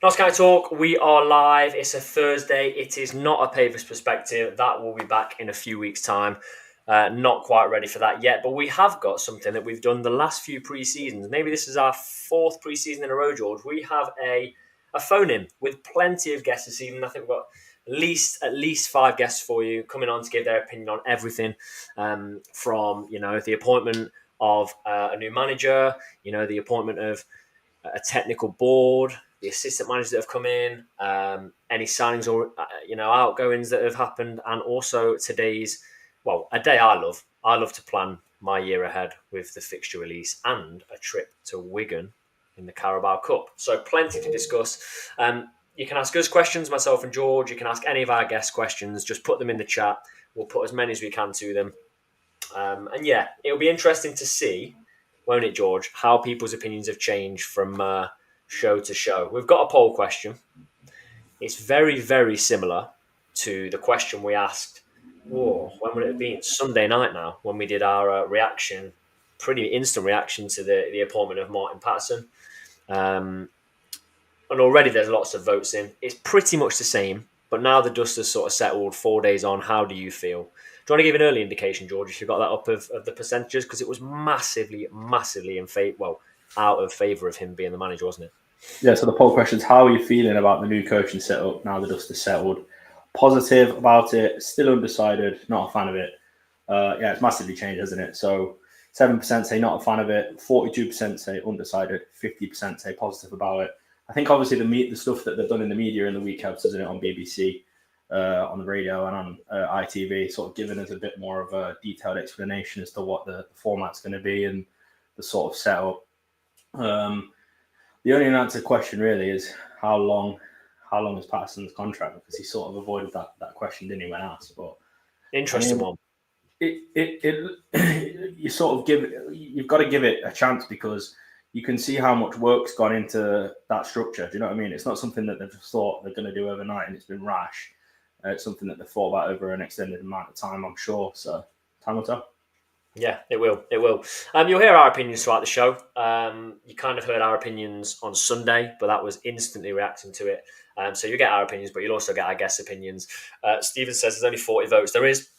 Notts County Talk, we are live. It's a Thursday. It is not a Pavers perspective. That will be back in a few weeks' time. Not quite ready for that yet, but we have got something that we've done the last few pre-seasons. Maybe this is our fourth pre-season in a row, George. We have a phone-in with plenty of guests this evening. I think we've got at least 5 guests for you coming on to give their opinion on everything from, the appointment of a new manager, the appointment of a technical board, the assistant managers that have come in, any signings or outgoings that have happened, and also today's a day I love. I love to plan my year ahead with the fixture release and a trip to Wigan in the Carabao Cup. So plenty to discuss. You can ask us questions, myself and George. You can ask any of our guests questions. Just put them in the chat. We'll put as many as we can to them. It'll be interesting to see, won't it, George, how people's opinions have changed from show to show. We've got a poll question. It's very, very similar to the question we asked, when would it have been? Sunday night now, when we did our reaction, pretty instant reaction to the appointment of Martin Patterson. And already there's lots of votes in. It's pretty much the same, but now the dust has sort of settled 4 days on. How do you feel? Do you want to give an early indication, George, if you got that up of the percentages? Because it was massively out of favour of him being the manager, wasn't it? Yeah, so the poll question is, how are you feeling about the new coaching setup now the dust has settled? Positive about it, still undecided, not a fan of it. It's massively changed, hasn't it? So 7% say not a fan of it, 42% say undecided, 50% say positive about it. I think obviously the stuff that they've done in the media in the week helps, isn't it, on BBC, on the radio and on ITV, sort of giving us a bit more of a detailed explanation as to what the format's going to be and the sort of setup. The only unanswered question really is how long is Patterson's contract, because he sort of avoided that question, didn't he, when asked? But interesting one. You sort of you've got to give it a chance, because you can see how much work's gone into that structure. Do you know what I mean? It's not something that they've just thought they're going to do overnight and it's been rash. It's something that they've thought about over an extended amount of time, I'm sure. So time will tell. Yeah, it will. You'll hear our opinions throughout the show. You kind of heard our opinions on Sunday, but that was instantly reacting to it. So you get our opinions, but you'll also get our guests' opinions. Stephen says there's only 40 votes. There is.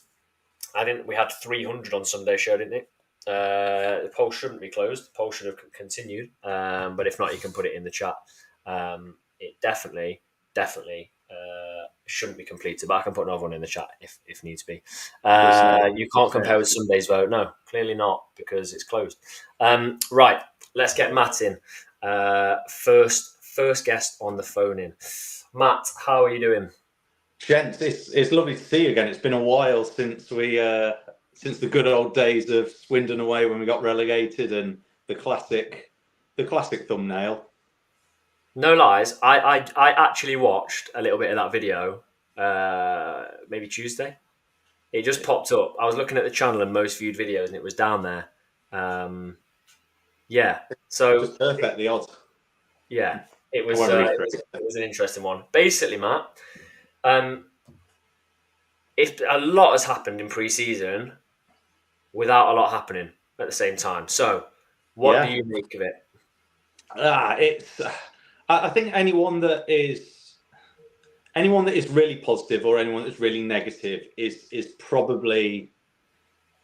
I think we had 300 on Sunday's show, didn't it? The poll shouldn't be closed. The poll should have continued. But if not, you can put it in the chat. It definitely shouldn't be completed, but I can put another one in the chat if needs be. You can't compare with Sunday's vote. No, clearly not, because it's closed. Right, let's get Matt in. First guest on the phone in. Matt, how are you doing? Gents, it's lovely to see you again. It's been a while since since the good old days of Swindon away when we got relegated, and the classic thumbnail. No lies, I actually watched a little bit of that video, maybe Tuesday. It just popped up. I was looking at the channel and most viewed videos, and it was down there. So just perfectly odd. Yeah, it was an interesting one. Basically, Matt, if a lot has happened in pre-season without a lot happening at the same time. So, what do you make of it? I think anyone that is really positive or anyone that's really negative is probably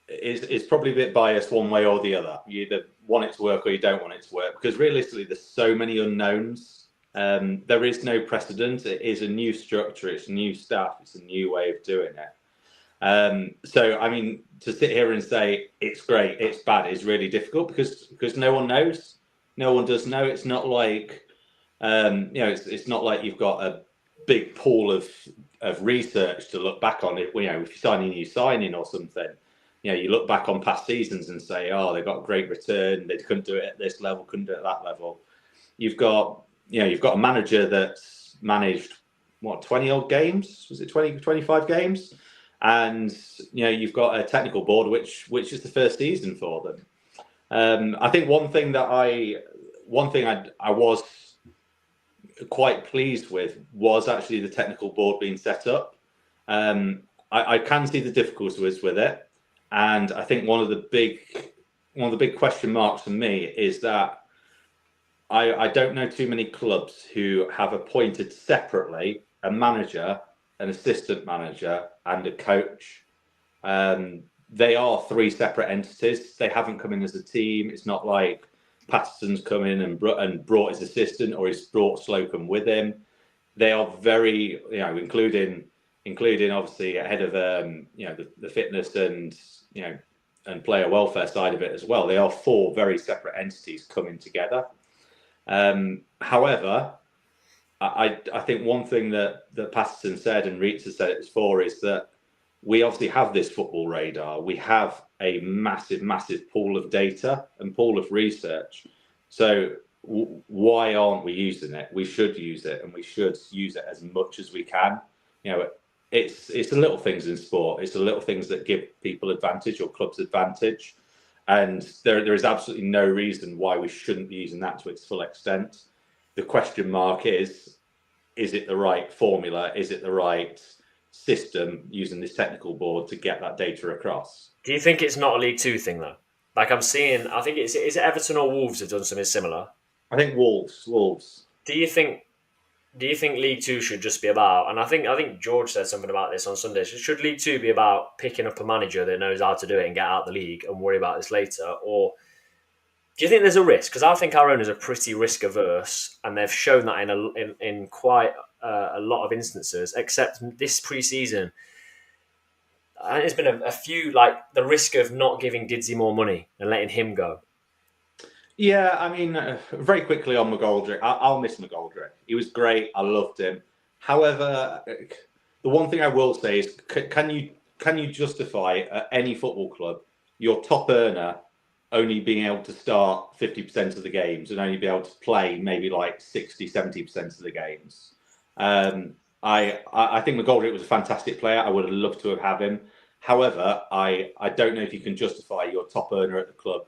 a bit biased one way or the other. You either want it to work or you don't want it to work, because realistically there's so many unknowns. There is no precedent. It is a new structure, it's new staff, it's a new way of doing it. So I mean, to sit here and say it's great, it's bad is really difficult, because no one knows. No one does know. It's not like it's not like you've got a big pool of research to look back on. If you sign a new signing or something, you look back on past seasons and say, oh, they got a great return, they couldn't do it at this level, couldn't do it at that level. You've got a manager that's managed 20 odd games, was it 25 games, and you've got a technical board which is the first season for them. I think one thing I was quite pleased with was actually the technical board being set up. I can see the difficulties with it, and I think one of the big question marks for me is that I don't know too many clubs who have appointed separately a manager, an assistant manager, and a coach. They are three separate entities. They haven't come in as a team. It's not like Patterson's come in and brought his assistant, or he's brought Slocum with him. They are very, including obviously ahead of the fitness and and player welfare side of it as well. They are four very separate entities coming together. However, I think one thing that Patterson said and Reitz has said it before is that we obviously have this football radar. We have a massive, massive pool of data and pool of research. So why aren't we using it? We should use it, and we should use it as much as we can. It's the little things in sport. It's the little things that give people advantage or clubs advantage. And there is absolutely no reason why we shouldn't be using that to its full extent. The question mark is it the right formula? Is it the right system using this technical board to get that data across? Do you think it's not a League Two thing though? Like I think is it Everton or Wolves have done something similar? I think Wolves. Do you think League Two should just be about? And I think George said something about this on Sunday. Should League Two be about picking up a manager that knows how to do it and get out of the league and worry about this later, or do you think there's a risk? Because I think our owners are pretty risk averse, and they've shown that in quite a lot of instances. Except this pre-season, there's been a few, like the risk of not giving Didsey more money and letting him go. Yeah, I mean, very quickly on McGoldrick, I'll miss McGoldrick. He was great. I loved him. However, the one thing I will say is, can you justify at any football club your top earner only being able to start 50% of the games and only be able to play maybe like 60, 70% of the games? I think McGoldrick was a fantastic player. I would have loved to have had him. However, I don't know if you can justify your top earner at the club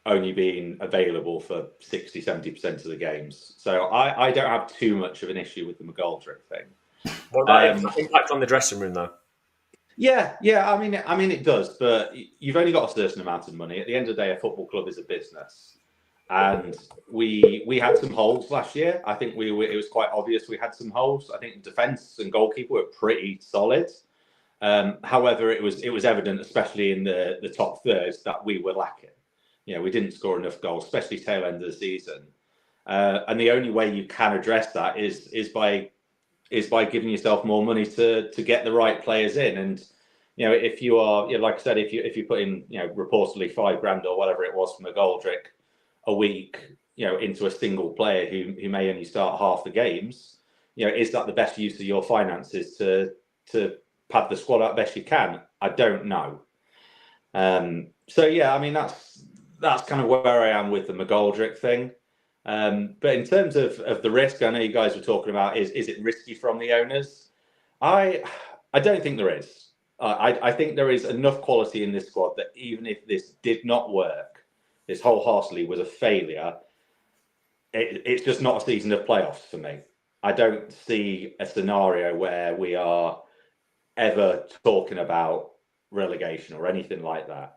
only being available for 60, 70% of the games. So I don't have too much of an issue with the McGoldrick thing. What about impact on the dressing room though? Yeah. I mean, it does, but you've only got a certain amount of money. At the end of the day, a football club is a business, and we had some holes last year. I think it was quite obvious we had some holes. I think defence and goalkeeper were pretty solid. However, it was evident, especially in the top third, that we were lacking. We didn't score enough goals, especially tail end of the season. And the only way you can address that is by giving yourself more money to get the right players in. And if you are, like I said, if you put in reportedly $5,000 or whatever it was from McGoldrick a week, into a single player who may only start half the games, is that the best use of your finances to pad the squad out best you can? I don't know. So yeah, I mean that's kind of where I am with the McGoldrick thing. But in terms of the risk, I know you guys were talking about is it risky from the owners? I don't think there is. I think there is enough quality in this squad that even if this did not work, this wholeheartedly was a failure, it's just not a season of playoffs for me. I don't see a scenario where we are ever talking about relegation or anything like that.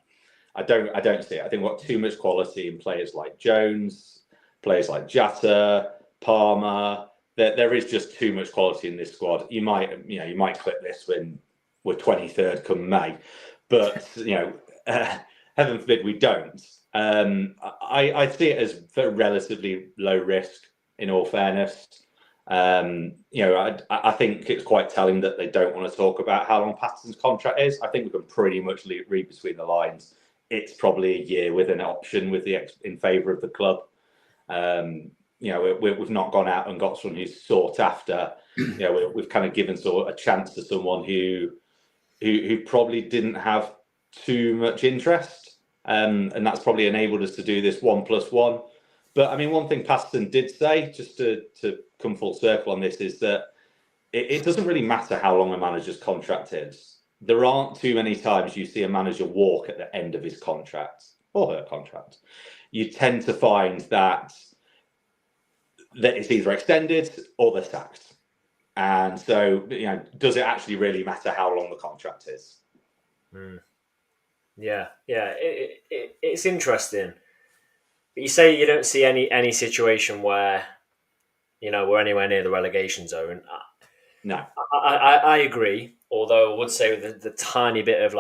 I don't see it. I think we've got too much quality in players like Jones, players like Jatta, Palmer. There is just too much quality in this squad. You might clip this when we're 23rd come May, but heaven forbid we don't. I see it as relatively low risk. In all fairness, I think it's quite telling that they don't want to talk about how long Patterson's contract is. I think we can pretty much read between the lines. It's probably a year with an option in favour of the club. We've not gone out and got someone who's sought after. We've kind of given a chance to someone who probably didn't have too much interest, and that's probably enabled us to do this 1+1. But I mean, one thing Patterson did say, just to come full circle on this, is that it doesn't really matter how long a manager's contract is. There aren't too many times you see a manager walk at the end of his contract or her contract. You tend to find that it's either extended or they're sacked. And so, does it actually really matter how long the contract is? Yeah. It's interesting. But you say you don't see any situation where we're anywhere near the relegation zone. No. I agree. Although I would say with the tiny bit of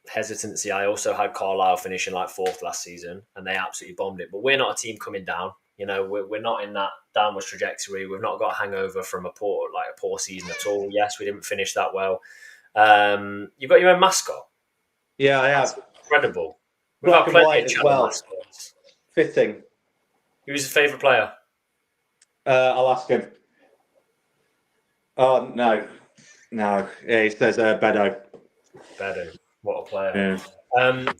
hesitancy, I also had Carlisle finishing fourth last season, and they absolutely bombed it. But we're not a team coming down. We're not in that downwards trajectory. We've not got a hangover from a poor season at all. Yes, we didn't finish that well. You've got your own mascot. Yeah, I That's have. incredible. We've Black had and plenty white of as channel well. mascots. Fitting. Who's your favourite player? I'll ask him. Oh, no. Yeah, he says Bedo. Bedu. What a player. Yeah.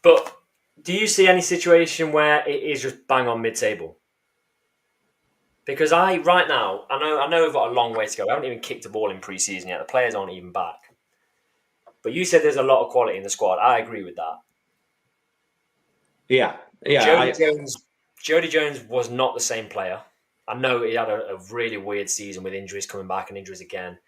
But do you see any situation where it is just bang on mid-table? Because right now, I know we've got a long way to go. We haven't even kicked a ball in pre-season yet. The players aren't even back. But you said there's a lot of quality in the squad. I agree with that. Yeah. Jody Jones was not the same player. I know he had a really weird season with injuries coming back and injuries again.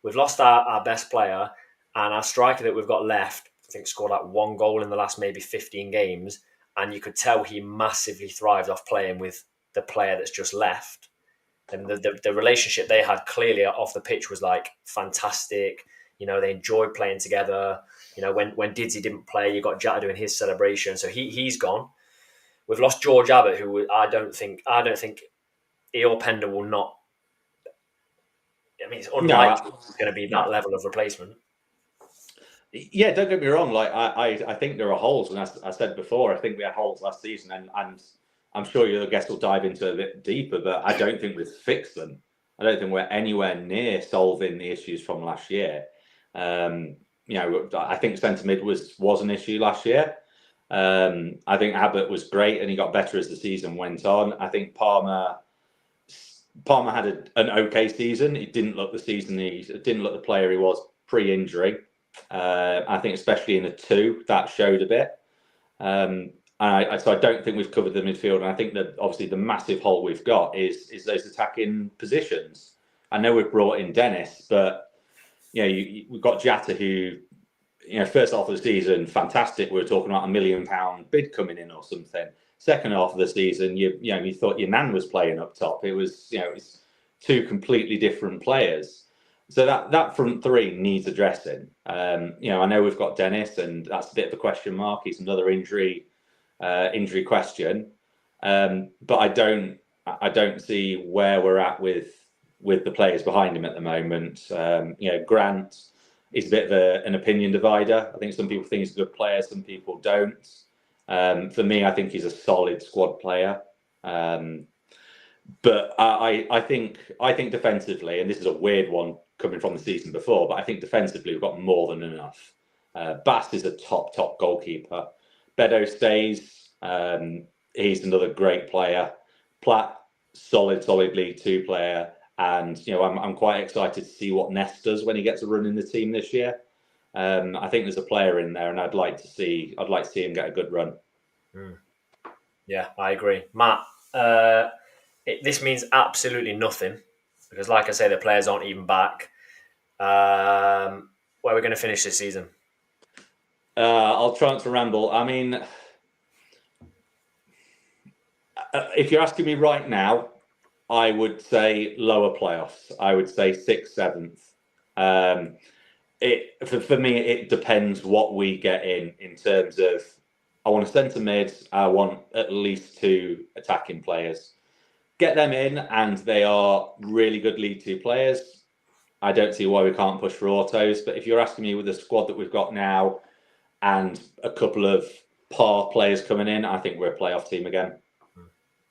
We've lost our best player, and our striker that we've got left, I think, scored one goal in the last maybe 15 games. And you could tell he massively thrived off playing with the player that's just left. And the relationship they had clearly off the pitch was fantastic. They enjoyed playing together. When Didzy didn't play, you got Jata doing his celebration. So he's gone. We've lost George Abbott, who I don't think Eeyore Pender will not. I mean, it's unlikely it's going to be that level of replacement. Yeah, don't get me wrong. I think there are holes, and as I said before, I think we had holes last season, and I'm sure your guest will dive into it a bit deeper. But I don't think we've fixed them. I don't think we're anywhere near solving the issues from last year. I think centre mid was an issue last year. I think Abbott was great, and he got better as the season went on. I think Palmer had an okay season. He didn't look the player he was pre-injury. I think especially in the two that showed a bit. So I don't think we've covered the midfield, and I think that obviously the massive hole we've got is those attacking positions. I know we've brought in Dennis, but we've got Jata who, first half of the season, fantastic. We were talking about £1 million bid coming in or something. Second half of the season, you thought your nan was playing up top. It was it's two completely different players. So that front three needs addressing. I know we've got Dennis, and that's a bit of a question mark. He's another injury question, but I don't see where we're at with the players behind him at the moment. Grant is a bit of an opinion divider. I think some people think he's a good player, some people don't. For me, I think he's a solid squad player. But I think defensively, and this is a weird one coming from the season before, but I think defensively we've got more than enough. Bass is a top goalkeeper. Bedo stays. He's another great player. Platt, solid League Two player. And I'm quite excited to see what Ness does when he gets a run in the team this year. I think there's a player in there, and I'd like to see him get a good run. Yeah, I agree, Matt. This means absolutely nothing because, like I say, the players aren't even back. Where are we going to finish this season? I'll transfer ramble. I mean, if you're asking me right now, I would say lower playoffs. I would say 6th, 7th. For me, it depends what we get in terms of. I want a centre mid. I want at least 2 attacking players. Get them in, and they are really good League Two players. I don't see why we can't push for autos. But if you're asking me with the squad that we've got now and a couple of par players coming in, I think we're a playoff team again.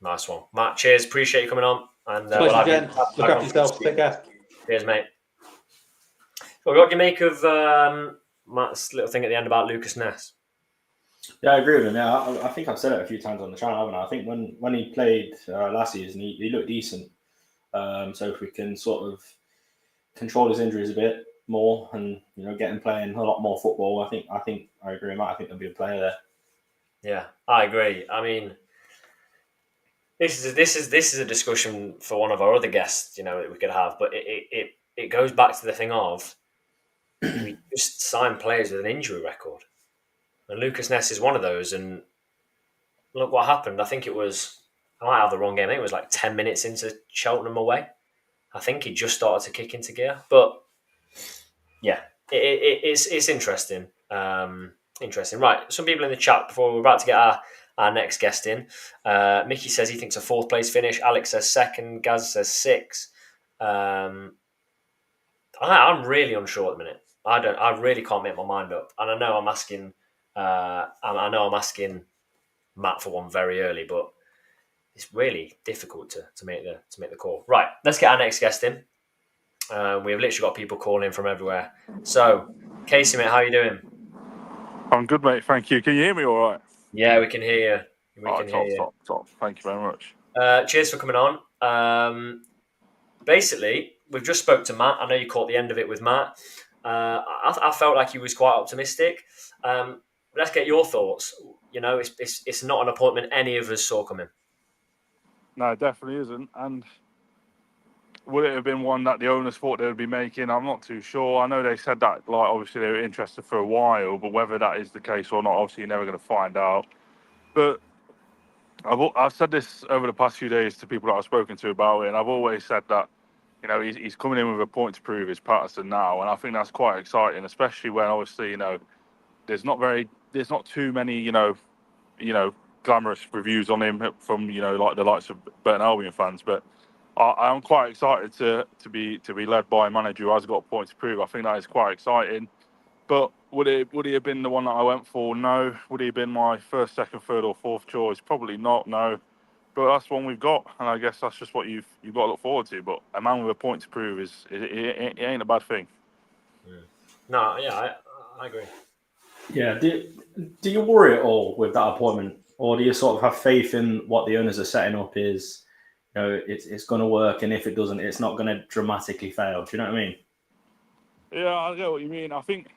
Nice one, Matt. Cheers. Appreciate you coming on. And pleasure, gents. Look after yourself. Take care. Cheers, mate. Well, what do you make of Matt's little thing at the end about Lucas Ness? Yeah, I agree with him. Yeah, I think I've said it a few times on the channel, haven't I? I think when he played last season, he looked decent. So if we can sort of control his injuries a bit more and get him playing a lot more football, I think I agree with Matt. I think there'll be a player there. Yeah, I agree. I mean, this is a discussion for one of our other guests, that we could have, but it goes back to the thing of we just sign players with an injury record. And Lucas Ness is one of those, and look what happened. I think it was, I might have the wrong game. I think it was like 10 minutes into Cheltenham away. I think he just started to kick into gear. But yeah, it's interesting. Interesting. Right. Some people in the chat before we're about to get our next guest in. Mickey says he thinks a fourth place finish. Alex says second. Gaz says six. I'm really unsure at the minute. I really can't make my mind up. And I know I'm asking. I know I'm asking Matt for one very early, but it's really difficult to make the call. Right. Let's get our next guest in. We have literally got people calling in from everywhere. So, Casey, mate, how are you doing? I'm good, mate. Thank you. Can you hear me all right? Yeah, we can hear you. We can hear you. Top. Thank you very much. Cheers for coming on. Basically, we've just spoke to Matt. I know you caught the end of it with Matt. I felt like he was quite optimistic. Let's get your thoughts. You know, it's not an appointment any of us saw coming. No, it definitely isn't. And would it have been one that the owners thought they would be making? I'm not too sure. I know they said that, like, obviously they were interested for a while, but whether that is the case or not, obviously you're never going to find out. But I've said this over the past few days to people that I've spoken to about it, and I've always said that, you know, he's coming in with a point to prove. It's Patterson now, and I think that's quite exciting, especially when obviously, you know, there's not too many, you know, glamorous reviews on him from, you know, like the likes of Burton Albion fans. But I'm quite excited to be led by a manager who has got a point to prove. I think that is quite exciting. But would he have been the one that I went for? No. Would he have been my first, second, third, or fourth choice? Probably not. No. But that's one we've got, and I guess that's just what you've got to look forward to. But a man with a point to prove it ain't a bad thing. No, yeah, I agree. Yeah. Do you worry at all with that appointment, or do you sort of have faith in what the owners are setting up? Is, you know, it's going to work, and if it doesn't, it's not going to dramatically fail. Do you know what I mean? Yeah, I get what you mean. I think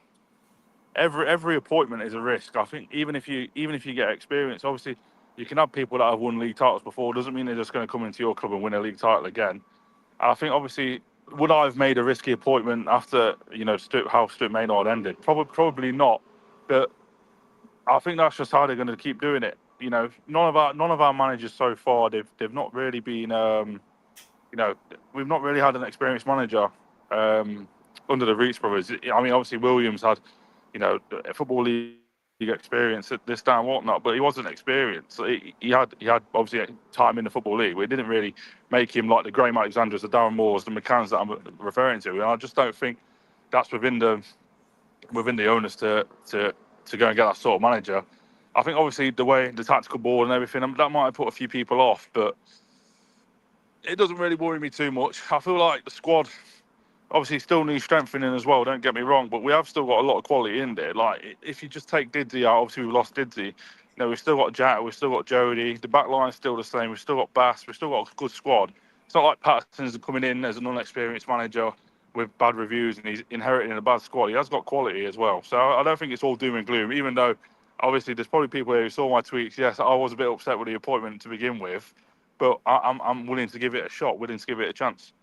every appointment is a risk. I think even if you get experience, obviously you can have people that have won league titles before. Doesn't mean they're just going to come into your club and win a league title again. And I think obviously, would I have made a risky appointment after, you know, how Stuart Maynard ended? Probably not. But I think that's just how they're going to keep doing it. You know, none of our managers so far, they've not really been, you know, we've not really had an experienced manager under the Reach brothers. I mean, obviously Williams had, you know, a football league experience at this time, whatnot, but he wasn't experienced. He had obviously time in the football league. We didn't really make him like the Graham Alexanders, the Darren Moores, the McCanns that I'm referring to. And I just don't think that's within the owners to go and get that sort of manager. I think obviously the way the tactical board and everything, that might have put a few people off, but it doesn't really worry me too much. I feel like the squad obviously still needs strengthening as well, don't get me wrong, but we have still got a lot of quality in there. Like, if you just take Didsey out, obviously we've lost Didsey. You know, we've still got Jack, we've still got Jody. The back line's still the same. We've still got Bass. We've still got a good squad. It's not like Patterson's coming in as an unexperienced manager with bad reviews and he's inheriting a bad squad. He has got quality as well. So I don't think it's all doom and gloom, even though obviously there's probably people who saw my tweets. Yes, I was a bit upset with the appointment to begin with, but I'm willing to give it a shot, willing to give it a chance.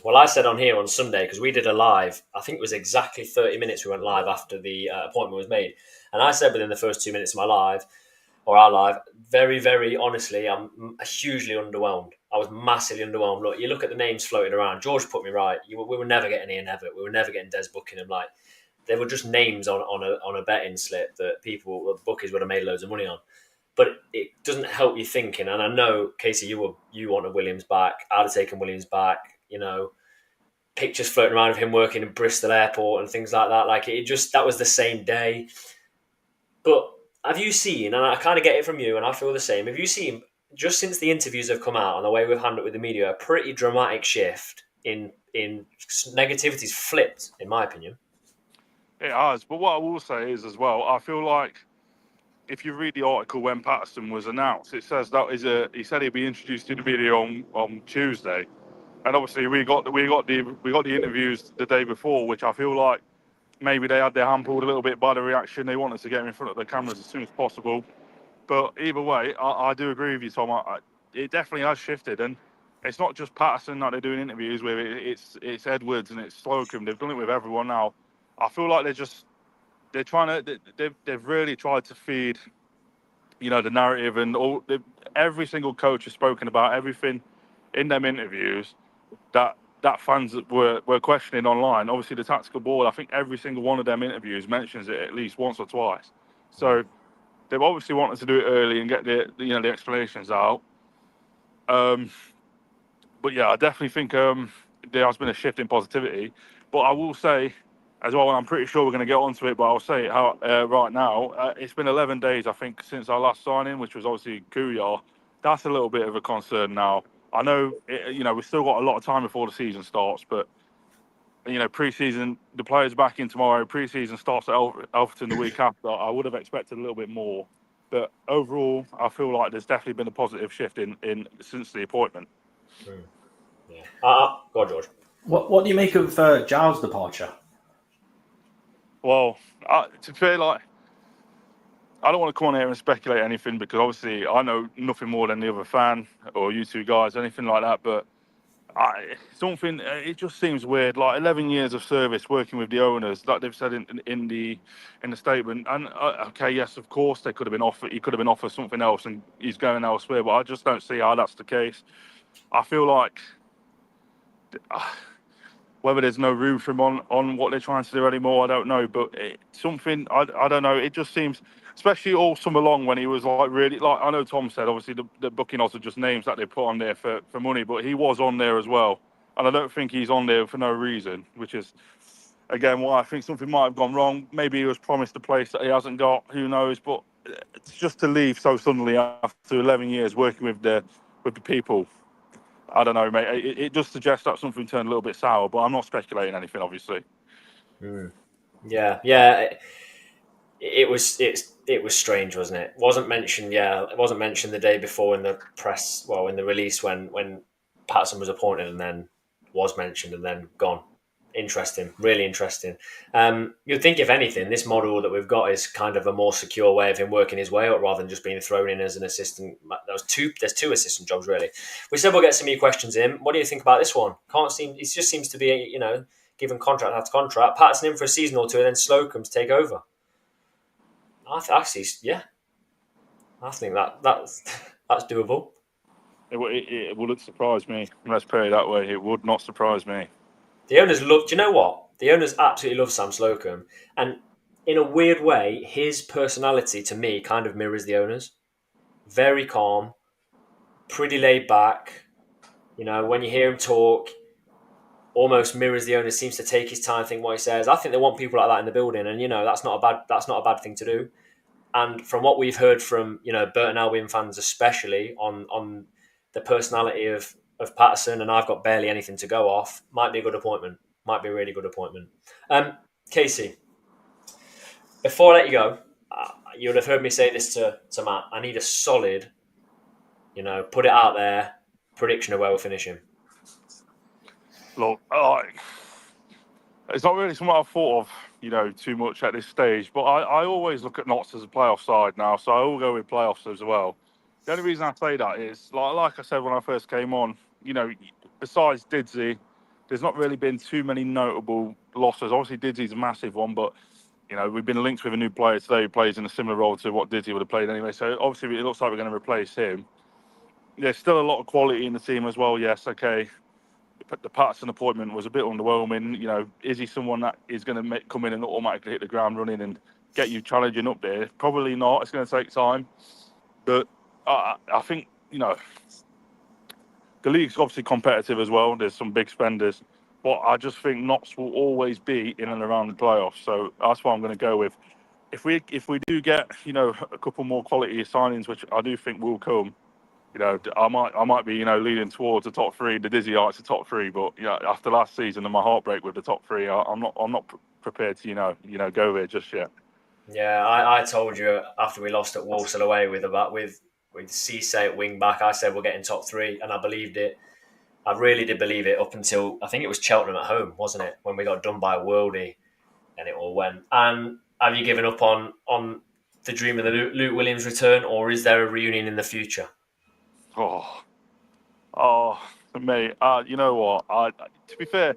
Well, I said on here on Sunday, because we did a live, I think it was exactly 30 minutes we went live after the appointment was made. And I said within the first 2 minutes of our live, very, very honestly, I'm hugely underwhelmed. I was massively underwhelmed. Look, you look at the names floating around. George put me right. We were never getting Ian Evatt. We were never getting Des Buckingham. Like, they were just names on a betting slip that bookies would have made loads of money on. But it doesn't help you thinking. And I know, Casey, you wanted Williams back. I'd have taken Williams back. You know, pictures floating around of him working in Bristol Airport and things like that. Like, that was the same day. But have you seen, and I kind of get it from you, and I feel the same, have you seen, just since the interviews have come out and the way we've handled it with the media, a pretty dramatic shift in negativity's flipped, in my opinion? It has. But what I will say is as well, I feel like if you read the article when Patterson was announced, it says he said he'd be introduced to the media on Tuesday. And obviously we got the interviews the day before, which I feel like maybe they had their hand pulled a little bit by the reaction. They wanted to get him in front of the cameras as soon as possible. But either way, I do agree with you, Tom. It definitely has shifted, and it's not just Patterson that they're doing interviews with. It's Edwards and it's Slocum. They've done it with everyone now. I feel like they've really tried to feed the narrative and every single coach has spoken about everything in them interviews that fans were questioning online. Obviously, the tactical board, I think every single one of them interviews mentions it at least once or twice. So they've obviously wanted to do it early and get the explanations out. But yeah, I definitely think there has been a shift in positivity. But I will say as well, and I'm pretty sure we're going to get onto it, but I'll say it right now. It's been 11 days, I think, since our last signing, which was obviously Kuyar. That's a little bit of a concern now. I know, we've still got a lot of time before the season starts, but, pre-season, the players back in tomorrow, pre-season starts at Elverton the week after. I would have expected a little bit more. But overall, I feel like there's definitely been a positive shift in since the appointment. Yeah. Go on, George. What do you make of Giles' departure? Well, to be fair, I don't want to come on here and speculate anything because obviously I know nothing more than the other fan or you two guys, anything like that. But it just seems weird. 11 years of service working with the owners, like they've said in the statement. And okay, yes, of course he could have been offered something else, and he's going elsewhere. But I just don't see how that's the case. I feel like whether there's no room for him on what they're trying to do anymore, I don't know. But I don't know. It just seems, especially all summer long when he was really, I know Tom said, obviously the booking odds are just names that they put on there for money, but he was on there as well. And I don't think he's on there for no reason, which is, again, why I think something might have gone wrong. Maybe he was promised a place that he hasn't got, who knows. But it's just to leave so suddenly after 11 years working with the people. I don't know, mate. It just suggests that something turned a little bit sour, but I'm not speculating anything, obviously. Yeah. It was strange, wasn't it? It wasn't mentioned. Yeah, it wasn't mentioned the day before in the press. Well, in the release when Patterson was appointed, and then was mentioned and then gone. Interesting, really interesting. You'd think, if anything, this model that we've got is kind of a more secure way of him working his way up rather than just being thrown in as an assistant. There's two assistant jobs, really. We said we'll get some of your questions in. What do you think about this one? It just seems to be, given contract after contract. Patterson in for a season or two, and then Slocum to take over. Yeah. I think that's doable. It wouldn't surprise me. Let's put it that way. It would not surprise me. The owners love. Do you know what? The owners absolutely love Sam Slocum, and in a weird way, his personality to me kind of mirrors the owners. Very calm, pretty laid back. When you hear him talk, almost mirrors the owners. Seems to take his time, think what he says. I think they want people like that in the building, and that's not a bad thing to do. And from what we've heard from Burton Albion fans, especially on the personality of Patterson, and I've got barely anything to go off, might be a good appointment. Might be a really good appointment. Casey, before I let you go, you would have heard me say this to Matt. I need a solid, put it out there, prediction of where we're finishing. Look, it's not really something I've thought of, too much at this stage. But I always look at Notts as a playoff side now, so I will go with playoffs as well. The only reason I say that is, like I said when I first came on, besides Didsey, there's not really been too many notable losses. Obviously, Didsey's a massive one, but we've been linked with a new player today who plays in a similar role to what Didsey would have played anyway. So obviously, it looks like we're going to replace him. There's still a lot of quality in the team as well. Yes, okay. The Patterson appointment was a bit underwhelming. Is he someone that is going to come in and automatically hit the ground running and get you challenging up there? Probably not. It's going to take time. But I think, the league's obviously competitive as well. There's some big spenders. But I just think Notts will always be in and around the playoffs. So that's what I'm going to go with. If we do get, a couple more quality signings, which I do think will come, I might be, leaning towards the top three, the Dizzy Arts, the top three. But after last season and my heartbreak with the top three, I'm not prepared to, go there just yet. Yeah, I told you after we lost at Walsall away with Cisse at wing back, I said we're getting top three, and I believed it. I really did believe it up until I think it was Cheltenham at home, wasn't it, when we got done by Worldy, and it all went. And have you given up on the dream of the Luke Williams return, or is there a reunion in the future? Oh, mate. You know what? To be fair,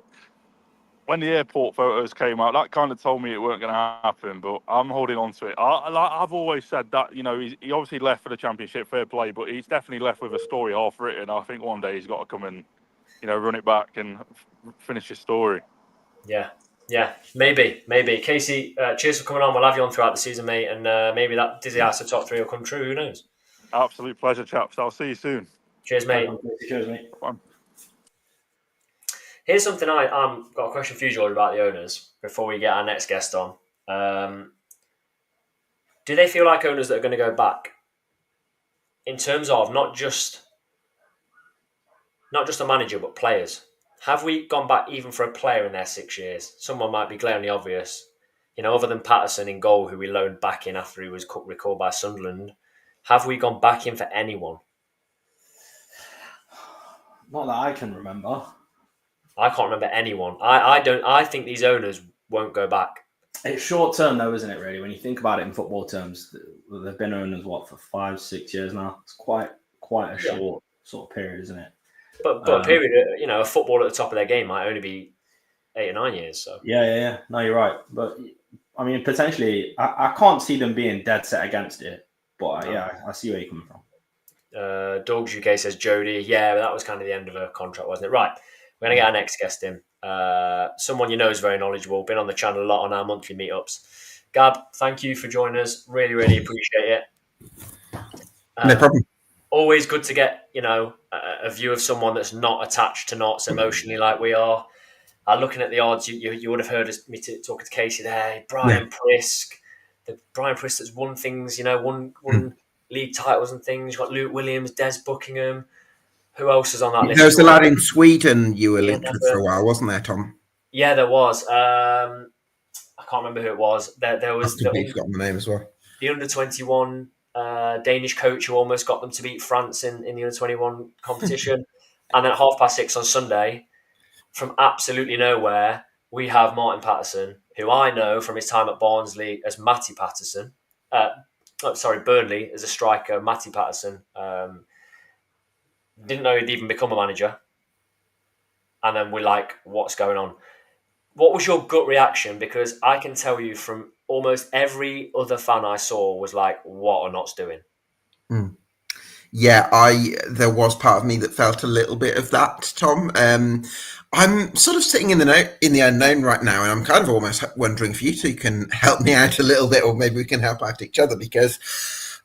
when the airport photos came out, that kind of told me it weren't going to happen. But I'm holding on to it. I've always said that, you know, he obviously left for the Championship, fair play, but he's definitely left with a story half written. I think one day he's got to come and, you know, run it back and finish his story. Yeah, maybe. Casey, cheers for coming on. We'll have you on throughout the season, mate, and maybe that Dizzy House of top 3 will come true. Who knows? Absolute pleasure, chaps. I'll see you soon. Cheers, mate. Cheers, mate. Here's something I've got a question for you, George, about the owners before we get our next guest on. Do they feel like owners that are going to go back in terms of not just a manager, but players? Have we gone back even for a player in their 6 years? Someone might be glaringly obvious. You know, other than Patterson in goal, who we loaned back in after he was recalled by Sunderland, have we gone back in for anyone? Not that I can remember. I can't remember anyone. I don't. I think these owners won't go back. It's short term though, isn't it? Really, when you think about it in football terms, they've been owners for 5-6 years now. It's quite a short sort of period, isn't it? But a period, you know, a football at the top of their game might only be 8 or 9 years. So yeah. No, you're right. But I mean, potentially, I can't see them being dead set against it. But I see where you're coming from. Dogs UK says Jody. Yeah, that was kind of the end of a contract, wasn't it? Right. We're going to get our next guest in. Someone you know is very knowledgeable. Been on the channel a lot on our monthly meetups. Gab, thank you for joining us. Really, really appreciate it. No problem. Always good to get, you know, a view of someone that's not attached to knots emotionally like we are. Looking at the odds, you would have heard me talking to Casey there. Brian Prisk. The Brian Prisk that's won things, you know, won league titles and things. You've got Luke Williams, Des Buckingham. Who else is on that list? There was a lad in Sweden you were linked with for a while, wasn't there, Tom? Yeah, there was. I can't remember who it was. There was. You've got the name as well. The under-21 Danish coach who almost got them to beat France in the under-21 competition. And then at 6:30 on Sunday, from absolutely nowhere, we have Martin Patterson, who I know from his time at Barnsley as Matty Patterson. Burnley as a striker, Matty Patterson. Didn't know he'd even become a manager. And then we're like, what's going on? What was your gut reaction? Because I can tell you from almost every other fan I saw was like, what are Notts doing? Yeah, there was part of me that felt a little bit of that, Tom. I'm sort of sitting in the unknown right now, and I'm kind of almost wondering if you two can help me out a little bit, or maybe we can help out each other, because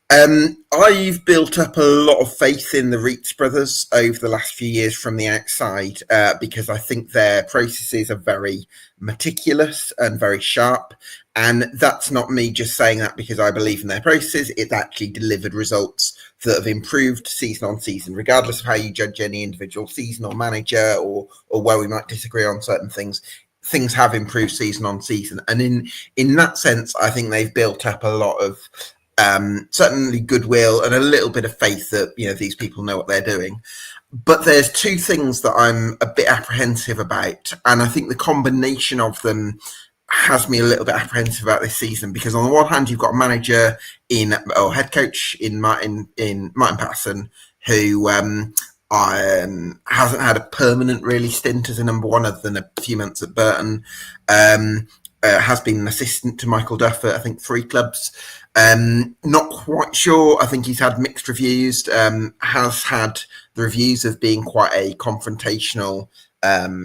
I've built up a lot of faith in the Reitz brothers over the last few years from the outside, because I think their processes are very meticulous and very sharp. And that's not me just saying that because I believe in their processes. It's actually delivered results that have improved season on season, regardless of how you judge any individual season or manager, or where we might disagree on certain things. Things have improved season on season. And in that sense, I think they've built up a lot of certainly goodwill and a little bit of faith that, you know, these people know what they're doing. But there's two things that I'm a bit apprehensive about, and I think the combination of them has me a little bit apprehensive about this season, because on the one hand you've got a manager head coach in Martin Patterson, who hasn't had a permanent really stint as a number one other than a few months at Burton. Has been an assistant to Michael Duff at, I think, 3 clubs. Not quite sure. I think he's had mixed reviews. Has had the reviews of being quite a confrontational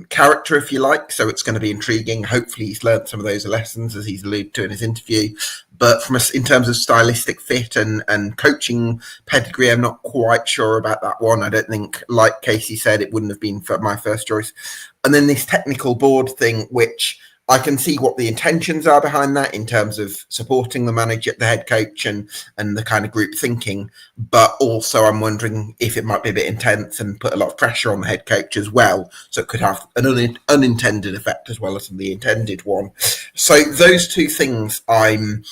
character, if you like. So it's going to be intriguing. Hopefully he's learned some of those lessons, as he's alluded to in his interview. But in terms of stylistic fit and coaching pedigree, I'm not quite sure about that one. I don't think, like Casey said, it wouldn't have been for my first choice. And then this technical board thing, which I can see what the intentions are behind that in terms of supporting the manager, the head coach, and the kind of group thinking. But also I'm wondering if it might be a bit intense and put a lot of pressure on the head coach as well. So it could have an unintended effect as well as the intended one. So those two things I'm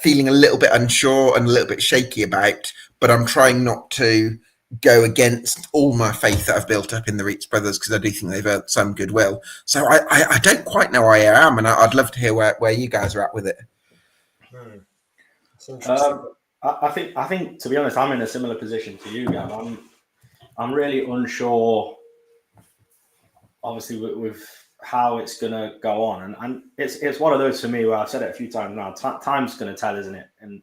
feeling a little bit unsure and a little bit shaky about, but I'm trying not to go against all my faith that I've built up in the Reitz brothers, because I do think they've earned some goodwill. So I don't quite know where I am, and I'd love to hear where you guys are at with it. That's interesting. I think to be honest, I'm in a similar position to you, Gab. I'm really unsure. Obviously, we've how it's going to go on. And it's one of those for me where I've said it a few times now. Time's going to tell, isn't it? And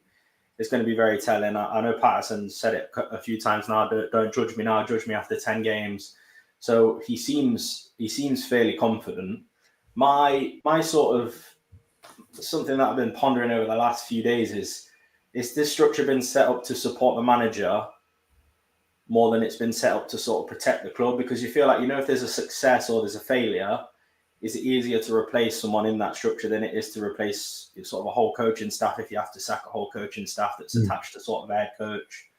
it's going to be very telling. I know Patterson said it a few times now. Don't judge me now. Judge me after 10 games. So he seems fairly confident. My sort of something that I've been pondering over the last few days is this structure been set up to support the manager more than it's been set up to sort of protect the club? Because you feel like, if there's a success or there's a failure, is it easier to replace someone in that structure than it is to replace sort of a whole coaching staff if you have to sack a whole coaching staff that's attached to sort of head coach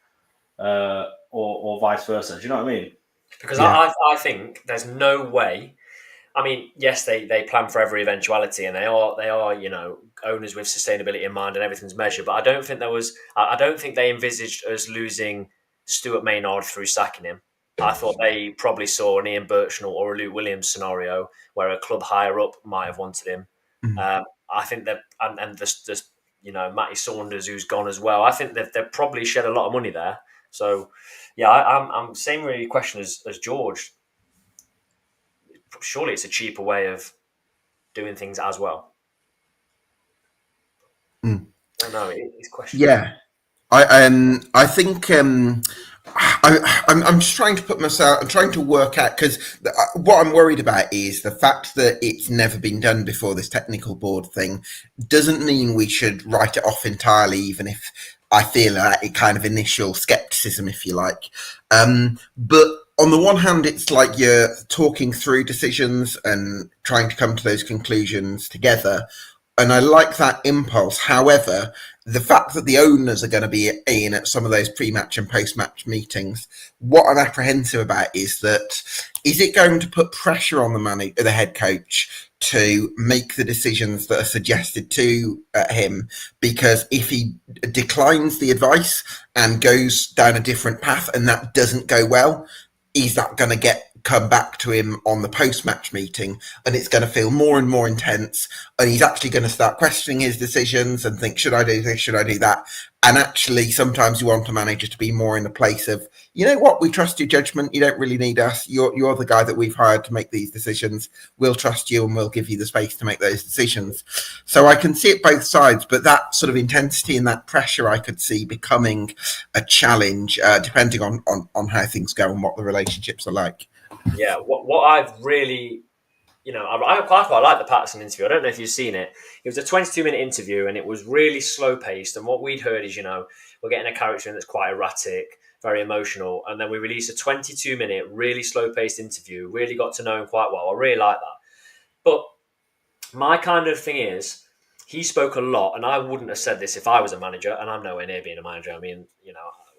or vice versa? Do you know what I mean? Because I think there's no way. I mean, yes, they plan for every eventuality, and they are owners with sustainability in mind, and everything's measured. But I don't think they envisaged us losing Stuart Maynard through sacking him. I thought they probably saw an Ian Birchnell or a Luke Williams scenario where a club higher up might have wanted him. I think that, and there's Matty Saunders, who's gone as well. I think that they've probably shed a lot of money there. So yeah, I'm same really question as George. Surely it's a cheaper way of doing things as well. I don't know. It's questionable. Yeah, I think I'm just trying to put myself. I'm trying to work out, because what I'm worried about is the fact that it's never been done before. This technical board thing doesn't mean we should write it off entirely, even if I feel like a kind of initial skepticism, if you like. But on the one hand, it's like you're talking through decisions and trying to come to those conclusions together. And I like that impulse. However, the fact that the owners are going to be in at some of those pre-match and post-match meetings, what I'm apprehensive about is it going to put pressure on the head coach to make the decisions that are suggested to him? Because if he declines the advice and goes down a different path and that doesn't go well, is that going to come back to him on the post-match meeting, and it's going to feel more and more intense, and he's actually going to start questioning his decisions and think, should I do this, should I do that? And actually, sometimes you want a manager to be more in a place of, you know what, we trust your judgment, you don't really need us, you're the guy that we've hired to make these decisions, we'll trust you and we'll give you the space to make those decisions. So I can see it both sides, but that sort of intensity and that pressure I could see becoming a challenge, depending on how things go and what the relationships are like. Yeah, what I've really, I quite like the Patterson interview. I don't know if you've seen it. It was a 22-minute interview, and it was really slow-paced. And what we'd heard is, we're getting a character in that's quite erratic, very emotional, and then we released a 22-minute, really slow-paced interview. Really got to know him quite well. I really like that. But my kind of thing is, he spoke a lot, and I wouldn't have said this if I was a manager, and I'm nowhere near being a manager. I mean,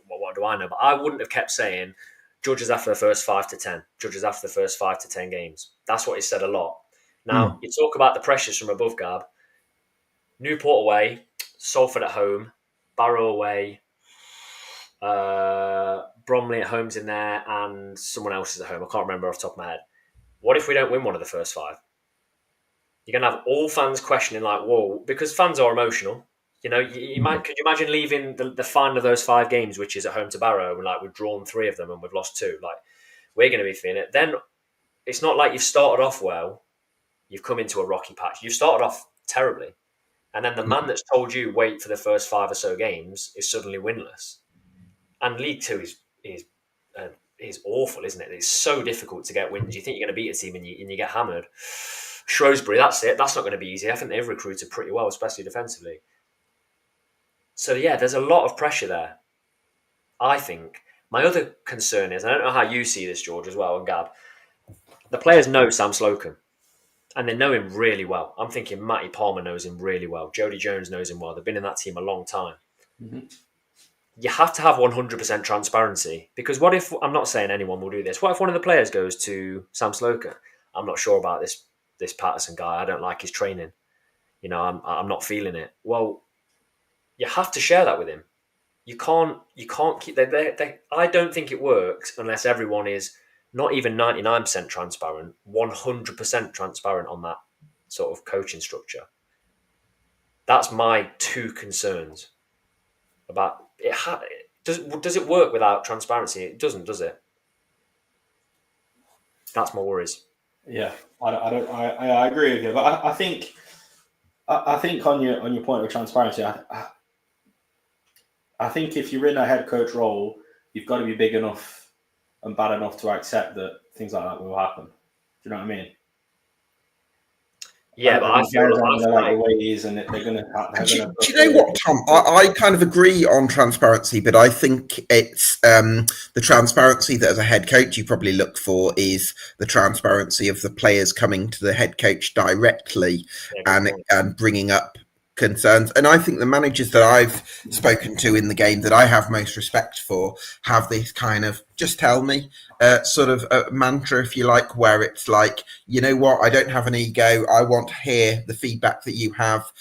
what do I know? But I wouldn't have kept saying, judges after the first 5 to 10. Judges after the first 5 to 10 games. That's what he said a lot. Now, you talk about the pressures from above, Gab. Newport away, Salford at home, Barrow away, Bromley at home's in there, and someone else is at home. I can't remember off the top of my head. What if we don't win one of the first 5? You're going to have all fans questioning, like, whoa, because fans are emotional. Could you imagine leaving the final of those 5 games, which is at home to Barrow, and like we've drawn 3 of them and we've lost 2? Like, we're going to be feeling it. Then it's not like you've started off well, you've come into a rocky patch. You've started off terribly, and then the man that's told you wait for the first 5 or so games is suddenly winless. And League Two is awful, isn't it? It's so difficult to get wins. You think you're going to beat a team and you get hammered. Shrewsbury, that's it. That's not going to be easy. I think they've recruited pretty well, especially defensively. So, yeah, there's a lot of pressure there, I think. My other concern is, I don't know how you see this, George, as well, and Gab, the players know Sam Slocum, and they know him really well. I'm thinking Matty Palmer knows him really well. Jody Jones knows him well. They've been in that team a long time. Mm-hmm. You have to have 100% transparency, because what if, I'm not saying anyone will do this, what if one of the players goes to Sam Slocum? I'm not sure about this Patterson guy. I don't like his training. I'm not feeling it. Well, you have to share that with him. You can't keep. I don't think it works unless everyone is not even 99% transparent, 100% transparent on that sort of coaching structure. That's my 2 concerns about it. Does it work without transparency? It doesn't, does it? That's my worries. Yeah, I agree with you, but I think on your point of transparency, I think if you're in a head coach role, you've got to be big enough and bad enough to accept that things like that will happen. Do you know what I mean? Yeah, but I guys feel aren't going to like like the way he is, and they're going to. Do you know what, Tom? I kind of agree on transparency, but I think it's the transparency that as a head coach you probably look for is the transparency of the players coming to the head coach directly and bringing up concerns. And I think the managers that I've spoken to in the game that I have most respect for have this kind of just tell me sort of a mantra, if you like, where it's like, you know what, I don't have an ego. I want to hear the feedback that you have.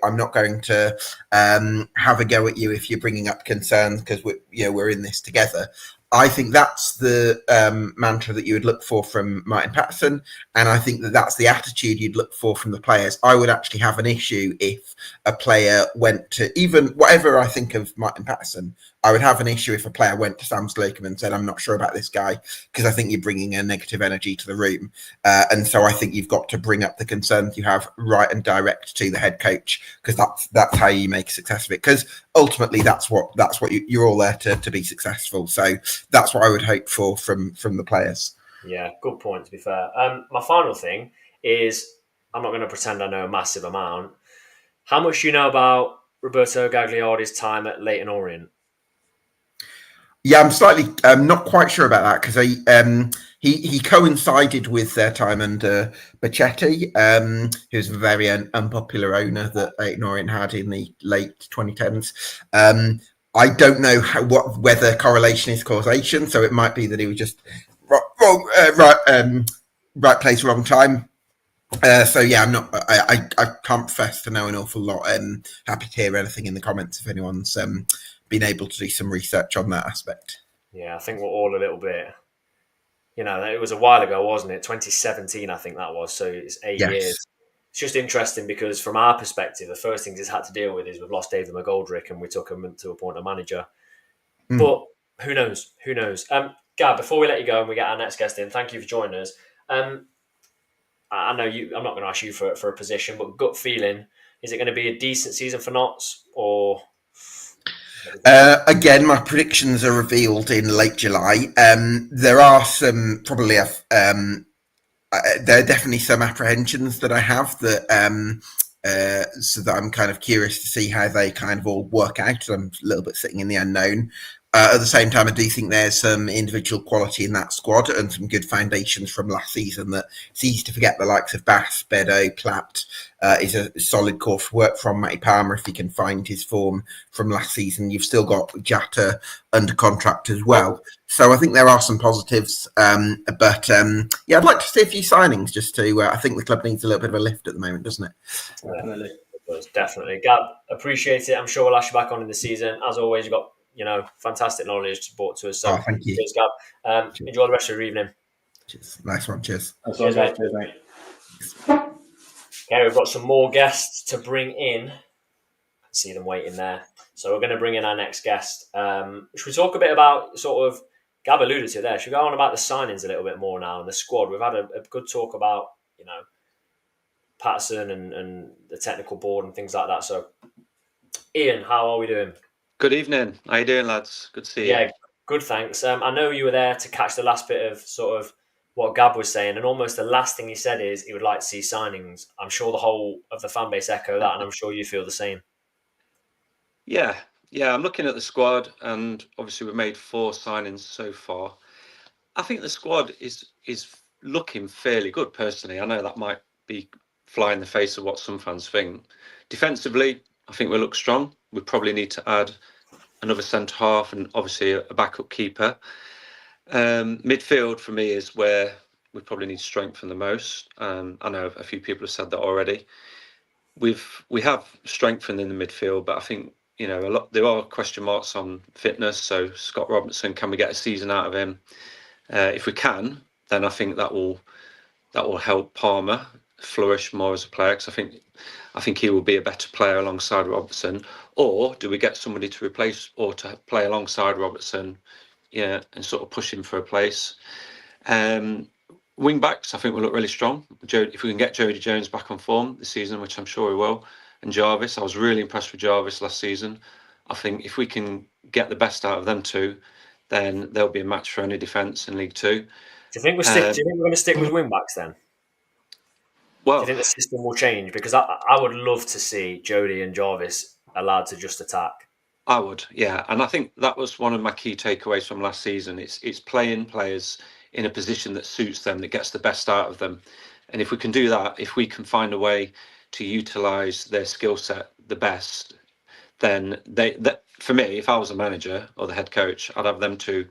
I'm not going to have a go at you if you're bringing up concerns because we're in this together. I think that's the mantra that you would look for from Martin Patterson, and I think that that's the attitude you'd look for from the players. I would actually have an issue if a player went to, even whatever I think of Martin Patterson, I would have an issue if a player went to Sam Slocum and said, I'm not sure about this guy, because I think you're bringing a negative energy to the room. And so I think you've got to bring up the concerns you have right and direct to the head coach, because that's how you make a success of it. Because ultimately, that's what you're all there to be successful. So that's what I would hope for from the players. Yeah, good point, to be fair. My final thing is, I'm not going to pretend I know a massive amount. How much do you know about Roberto Gagliardi's time at Leyton Orient? Yeah, I'm not quite sure about that because he coincided with their time under Bacchetti, who was a very unpopular owner that Leyton Orient had in the late 2010s. I don't know whether correlation is causation, so it might be that he was just right place, wrong time. So yeah, I can't profess to know an awful lot. Happy to hear anything in the comments if anyone's been able to do some research on that aspect. Yeah, I think we're all a little bit. It was a while ago, wasn't it? 2017, I think that was. So it's 8 years. It's just interesting because from our perspective, the first things he's had to deal with is we've lost David McGoldrick and we took him to appoint a manager. But who knows? Who knows? Gab, before we let you go and we get our next guest in, thank you for joining us. I know you. I'm not going to ask you for a position, but gut feeling, is it going to be a decent season for Notts or? Again, my predictions are revealed in late July. There are some probably there are definitely some apprehensions that I have that so that I'm kind of curious to see how they kind of all work out. I'm a little bit sitting in the unknown. At the same time, I do think there's some individual quality in that squad and some good foundations from last season that it's easy to forget the likes of Bass, Bedo, Platt is a solid course of work from Matty Palmer if he can find his form from last season. You've still got Jatta under contract as well. So I think there are some positives. But yeah, I'd like to see a few signings just to, I think the club needs a little bit of a lift at the moment, doesn't it? Definitely. Definitely. Gab, appreciate it. I'm sure we'll ask you back on in the season. As always, you've got fantastic knowledge brought to us. So thank you. Cheers, Gab. Enjoy the rest of your evening. Cheers. Nice one. Cheers. Cheers, mate. Cheers, mate. Okay, we've got some more guests to bring in. I see them waiting there. So we're going to bring in our next guest. Should we talk a bit about sort of, Gab alluded to there, should we go on about the signings a little bit more now and the squad? We've had a good talk about, Patterson and the technical board and things like that. So, Ian, how are we doing? Good evening. How you doing, lads? Good to see you. Yeah, good, thanks. I know you were there to catch the last bit of sort of what Gab was saying, and almost the last thing he said is he would like to see signings. I'm sure the whole of the fan base echo that, and I'm sure you feel the same. Yeah. I'm looking at the squad, and obviously we've made 4 signings so far. I think the squad is looking fairly good, personally. I know that might be fly in the face of what some fans think. Defensively, I think we look strong. We probably need to add another centre half and obviously a backup keeper. Midfield for me is where we probably need to strengthen the most. I know a few people have said that already. We have strengthened in the midfield, but I think there are question marks on fitness. So Scott Robertson, can we get a season out of him? If we can, then I think that will help Palmer flourish more as a player, because I think he will be a better player alongside Robertson. Or do we get somebody to replace or to play alongside Robertson, and sort of push him for a place? Wing backs, I think will look really strong. If we can get Jody Jones back on form this season, which I'm sure we will, and Jarvis, I was really impressed with Jarvis last season. I think if we can get the best out of them two, then there'll be a match for any defence in League Two. Do you think do you think we're going to stick with wing backs then? Do you think the system will change? Because I would love to see Jody and Jarvis allowed to just attack. I would, yeah, and I think that was one of my key takeaways from last season. It's playing players in a position that suits them, that gets the best out of them, and if we can do that, if we can find a way to utilise their skill set the best, then for me, if I was a manager or the head coach, I'd have them two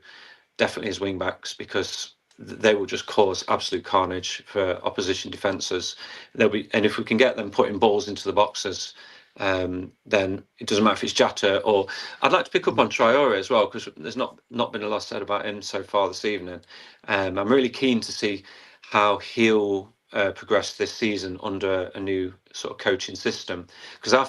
definitely as wing backs, because they will just cause absolute carnage for opposition defences. And if we can get them putting balls into the boxes, then it doesn't matter if it's Jatta or I'd like to pick up on Traore as well, because there's not been a lot said about him so far this evening. I'm really keen to see how he'll progress this season under a new sort of coaching system, because I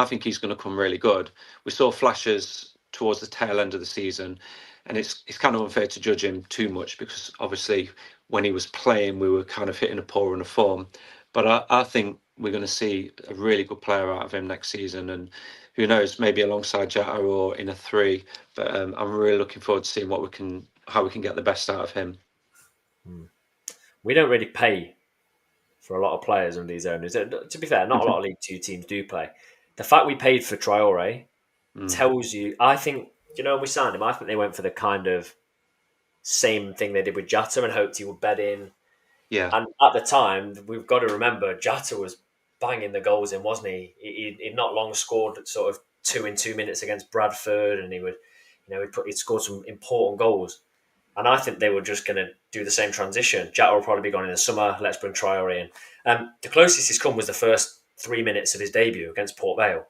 think he's going to come really good. We saw flashes towards the tail end of the season, and it's kind of unfair to judge him too much, because obviously when he was playing we were kind of hitting a poor run of form, but I think we're going to see a really good player out of him next season, and who knows, maybe alongside Jatta or in a three. But I'm really looking forward to seeing how we can get the best out of him. We don't really pay for a lot of players under these owners. To be fair, not a lot of League Two teams do play. The fact we paid for Traore tells you, I think, when we signed him, I think they went for the kind of same thing they did with Jatta and hoped he would bed in. Yeah. And at the time, we've got to remember, Jatta was banging the goals in, wasn't he? He'd not long scored sort of 2 in 2 minutes against Bradford, and he'd scored some important goals. And I think they were just going to do the same transition. Jatta will probably be gone in the summer. Let's bring Traore in. The closest he's come was the first 3 minutes of his debut against Port Vale.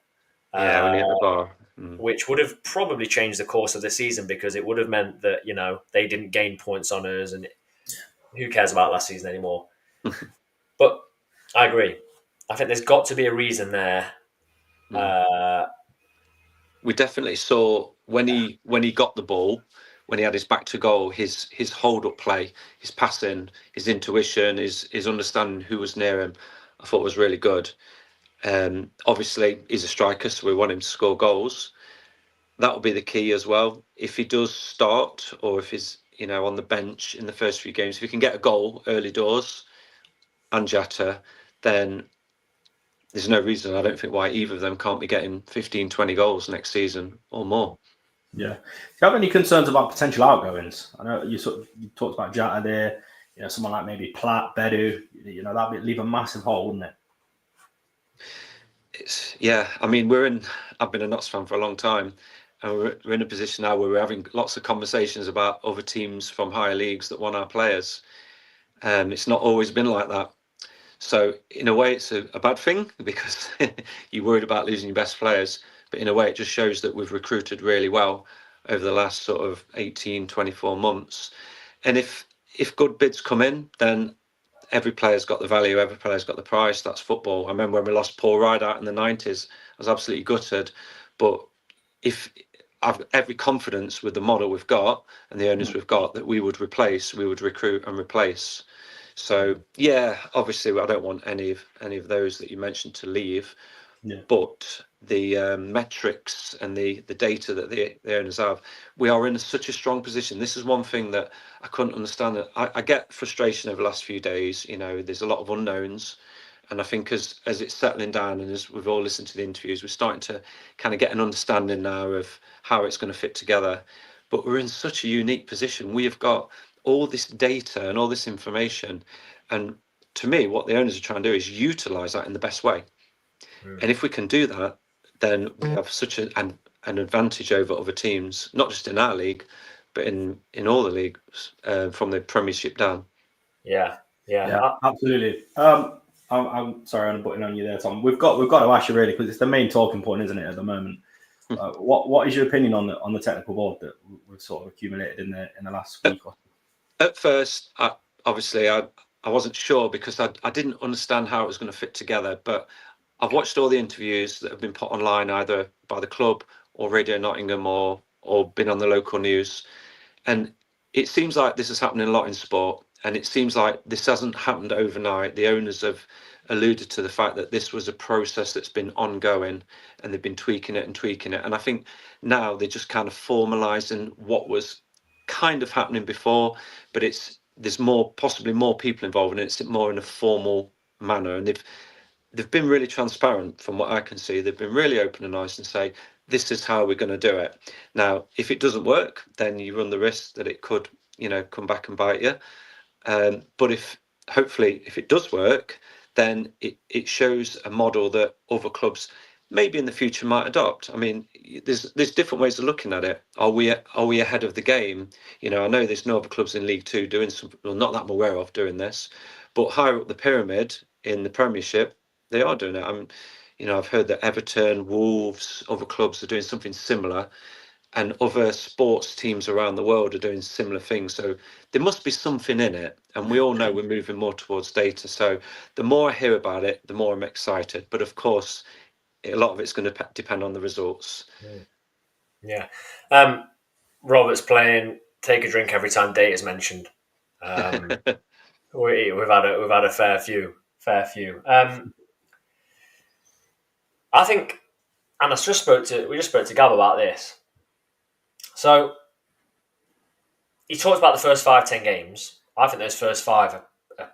Yeah, when he hit the bar. Which would have probably changed the course of the season, because it would have meant that, they didn't gain points on us, and who cares about last season anymore? But I agree. I think there's got to be a reason there. We definitely saw when he got the ball, when he had his back to goal, his hold up play, his passing, his intuition, his understanding who was near him, I thought was really good. Obviously, he's a striker, so we want him to score goals. That will be the key as well. If he does start, or if he's on the bench in the first few games, if he can get a goal early doors and Jatta, then there's no reason, I don't think, why either of them can't be getting 15, 20 goals next season or more. Yeah. Do you have any concerns about potential outgoings? I know you talked about Jatta there. Someone like maybe Platt, Bedu. That would leave a massive hole, wouldn't it? I mean, I've been a Notts fan for a long time, and we're in a position now where we're having lots of conversations about other teams from higher leagues that want our players. It's not always been like that. So in a way, it's a bad thing, because you're worried about losing your best players. But in a way, it just shows that we've recruited really well over the last sort of 18, 24 months. And if good bids come in, then every player's got the value, every player's got the price. That's football. I remember when we lost Paul Rideout in the 90s, I was absolutely gutted. But if I've every confidence with the model we've got and the owners we've got that we would recruit and replace. So yeah, obviously I don't want any of those that you mentioned to leave. Yeah. But the metrics and the data that the owners have, we are in such a strong position. This is one thing that I couldn't understand. I get frustration over the last few days. There's a lot of unknowns, and I think as it's settling down and as we've all listened to the interviews, we're starting to kind of get an understanding now of how it's going to fit together. But we're in such a unique position. We have got all this data and all this information, and to me, what the owners are trying to do is utilise that in the best way. And if we can do that, then we have such an advantage over other teams, not just in our league, but in all the leagues from the Premiership down. Yeah, absolutely. I'm sorry, I'm butting on you there, Tom. We've got to ask you really, because it's the main talking point, isn't it, at the moment? What is your opinion on the technical board that we've sort of accumulated in the last week or so? At first, I wasn't sure, because I didn't understand how it was going to fit together, but I've watched all the interviews that have been put online, either by the club or Radio Nottingham or been on the local news. And it seems like this is happening a lot in sport. And it seems like this hasn't happened overnight. The owners have alluded to the fact that this was a process that's been ongoing, and they've been tweaking it and tweaking it. And I think now they're just kind of formalizing what was kind of happening before, but there's possibly more people involved, and it's more in a formal manner. And they've been really transparent from what I can see. They've been really open and honest and say, this is how we're going to do it. Now, if it doesn't work, then you run the risk that it could, come back and bite you. But hopefully if it does work, then it shows a model that other clubs maybe in the future might adopt. I mean, there's different ways of looking at it. Are we ahead of the game? I know there's no other clubs in League Two doing something, well, not that I'm aware of doing this, but higher up the pyramid in the Premiership, they are doing it. I've heard that Everton, Wolves, other clubs are doing something similar, and other sports teams around the world are doing similar things. So there must be something in it, and we all know we're moving more towards data. So the more I hear about it, the more I'm excited. But of course, a lot of it's going to depend on the results. Yeah. Robert's playing take a drink every time data's mentioned. We've had a fair few. I think, and we just spoke to Gab about this. So he talks about the first 5-10 games. I think those first 5 are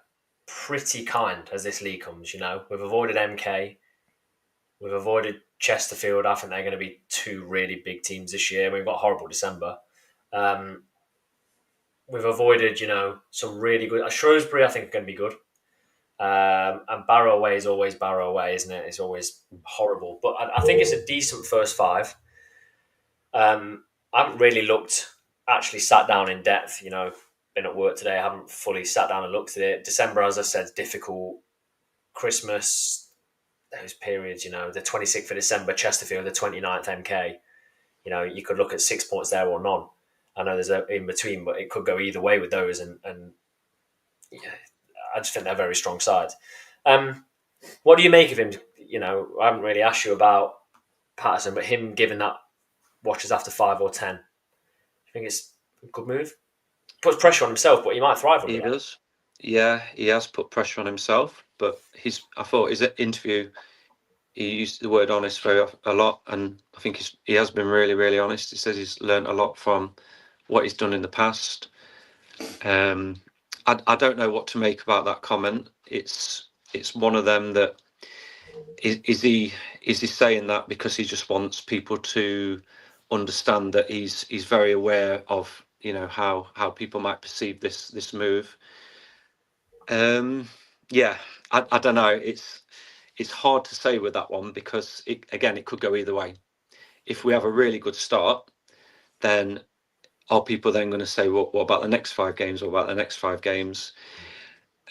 pretty kind as this league comes. We've avoided MK, we've avoided Chesterfield. I think they're going to be 2 really big teams this year. We've got a horrible December. We've avoided, some really good. Shrewsbury, I think, are going to be good. And Barrow away is always Barrow away, isn't it? It's always horrible. But I think it's a decent first 5. I haven't really actually sat down in depth, been at work today. I haven't fully sat down and looked at it. December, as I said, is difficult. Christmas, those periods, the 26th of December, Chesterfield, the 29th MK. You could look at 6 points there or none. I know there's in between, but it could go either way with those. And yeah, I just think they're very strong sides. What do you make of him? I haven't really asked you about Patterson, but him giving that watches after 5 or 10. I think it's a good move. Puts pressure on himself, but he might thrive on it. He does. Yeah, he has put pressure on himself, but I thought his interview, he used the word honest a lot, and I think he has been really, really honest. He says he's learned a lot from what he's done in the past. I don't know what to make about that comment. It's one of them that is he saying that because he just wants people to understand that he's very aware of how people might perceive this move. Yeah, I don't know. It's hard to say with that one because it could go either way. If we have a really good start, then are people then going to say, what about the next 5 games? What about the next 5 games?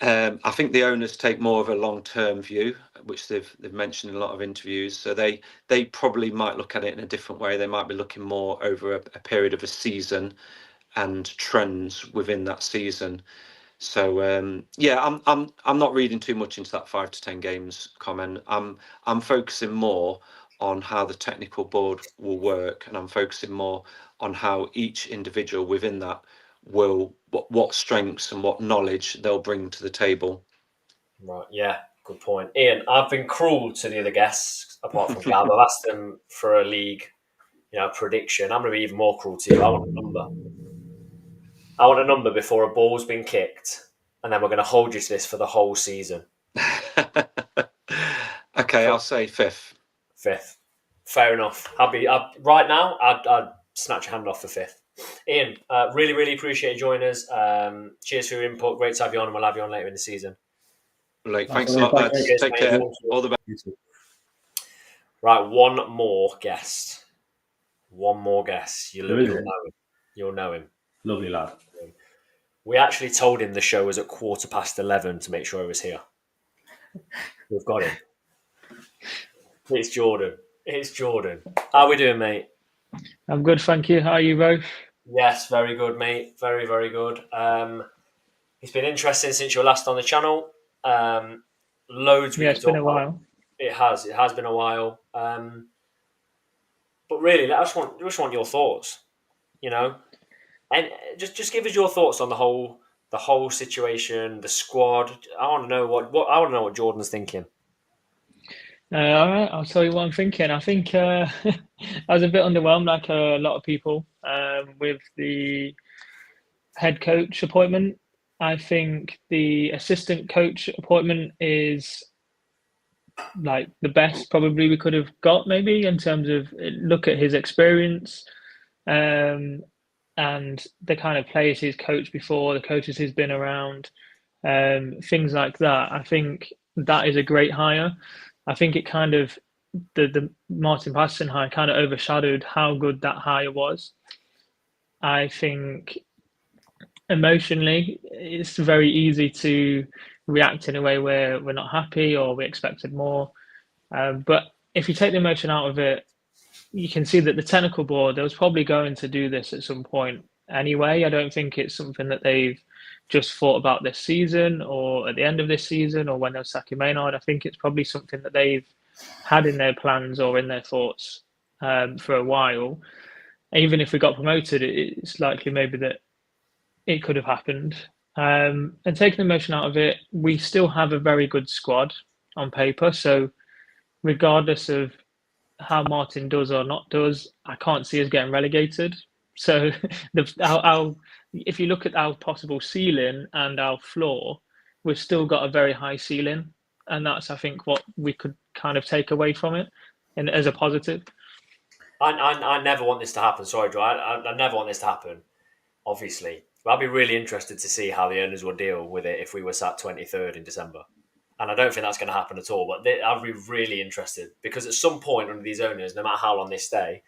I think the owners take more of a long-term view, which they've mentioned in a lot of interviews. So they probably might look at it in a different way. They might be looking more over a period of a season and trends within that season. So yeah, I'm not reading too much into that 5 to 10 games comment. I'm focusing more on how the technical board will work, and I'm focusing more on how each individual within that will what strengths and what knowledge they'll bring to the table. Right, yeah, good point. Ian, I've been cruel to the other guests, apart from Gab. I've asked them for a league, prediction. I'm going to be even more cruel to you. I want a number. I want a number before a ball's been kicked, and then we're going to hold you to this for the whole season. Okay, I'll say 5th. 5th. Fair enough. Right now, I'd snatch your hand off for 5th. Ian, really, really appreciate you joining us. Cheers for your input. Great to have you on, and we'll have you on later in the season. Thanks a lot, lads. Take care. All the best. Right, one more guest. You'll know him. Lovely lad. We actually told him the show was at 11:15 to make sure he was here. We've got him. It's Jordan. How are we doing, mate? I'm good, thank you. How are you both? Yes, very good, mate. Very, very good. It's been interesting since you were last on the channel. Loads. Yeah, it's been a while. It has been a while. But really, I just want your thoughts. And just give us your thoughts on the whole the whole situation, the squad. I want to know what Jordan's thinking. All right, I'll tell you what I'm thinking. I think I was a bit underwhelmed, like a lot of people, with the head coach appointment. I think the assistant coach appointment is like the best probably we could have got, maybe in terms of look at his experience, and the kind of players he's coached before, the coaches he's been around, things like that. I think that is a great hire. I think it kind of the Martin Patterson hire kind of overshadowed how good that hire was. I think emotionally, it's very easy to react in a way where we're not happy or we expected more. But if you take the emotion out of it, you can see that the technical board, they was probably going to do this at some point anyway. I don't think it's something that they've just thought about this season or at the end of this season or when they're sacking Maynard. I think it's probably something that they've had in their plans or in their thoughts for a while. Even if we got promoted, it's likely maybe that it could have happened. And taking the emotion out of it, we still have a very good squad on paper. So regardless of how Martin does or not does, I can't see us getting relegated. So if you look at our possible ceiling and our floor, we've still got a very high ceiling. And that's, I think, what we could kind of take away from it and as a positive. I never want this to happen. Sorry, Joe. I never want this to happen, obviously. But I'd be really interested to see how the owners will deal with it if we were sat 23rd in December. And I don't think that's going to happen at all. But I'd be really interested because at some point under these owners, no matter how long they stay,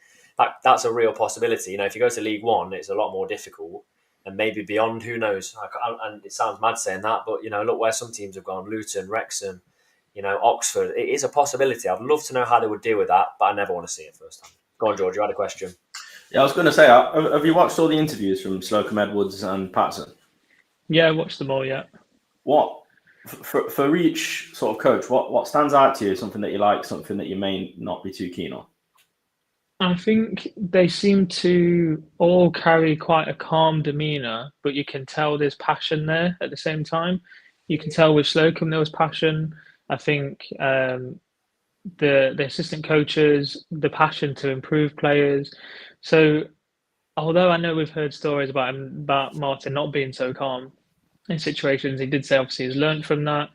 that's a real possibility. You know, if you go to League One, it's a lot more difficult. And maybe beyond, who knows? And it sounds mad saying that, but, you know, look where some teams have gone. Luton, Wrexham, you know, Oxford. It is a possibility. I'd love to know how they would deal with that, but I never want to see it first time. Go on, George. You had a question. Yeah, I was going to say, have you watched all the interviews from Slocum, Edwards and Patterson? Yeah, I watched them all, yeah. What, for each sort of coach, what stands out to you? Something that you like, something that you may not be too keen on? I think they seem to all carry quite a calm demeanour, but you can tell there's passion there at the same time. You can tell with Slocum there was passion. I think the assistant coaches, the passion to improve players. So although I know we've heard stories about Martin not being so calm in situations, he did say obviously he's learned from that.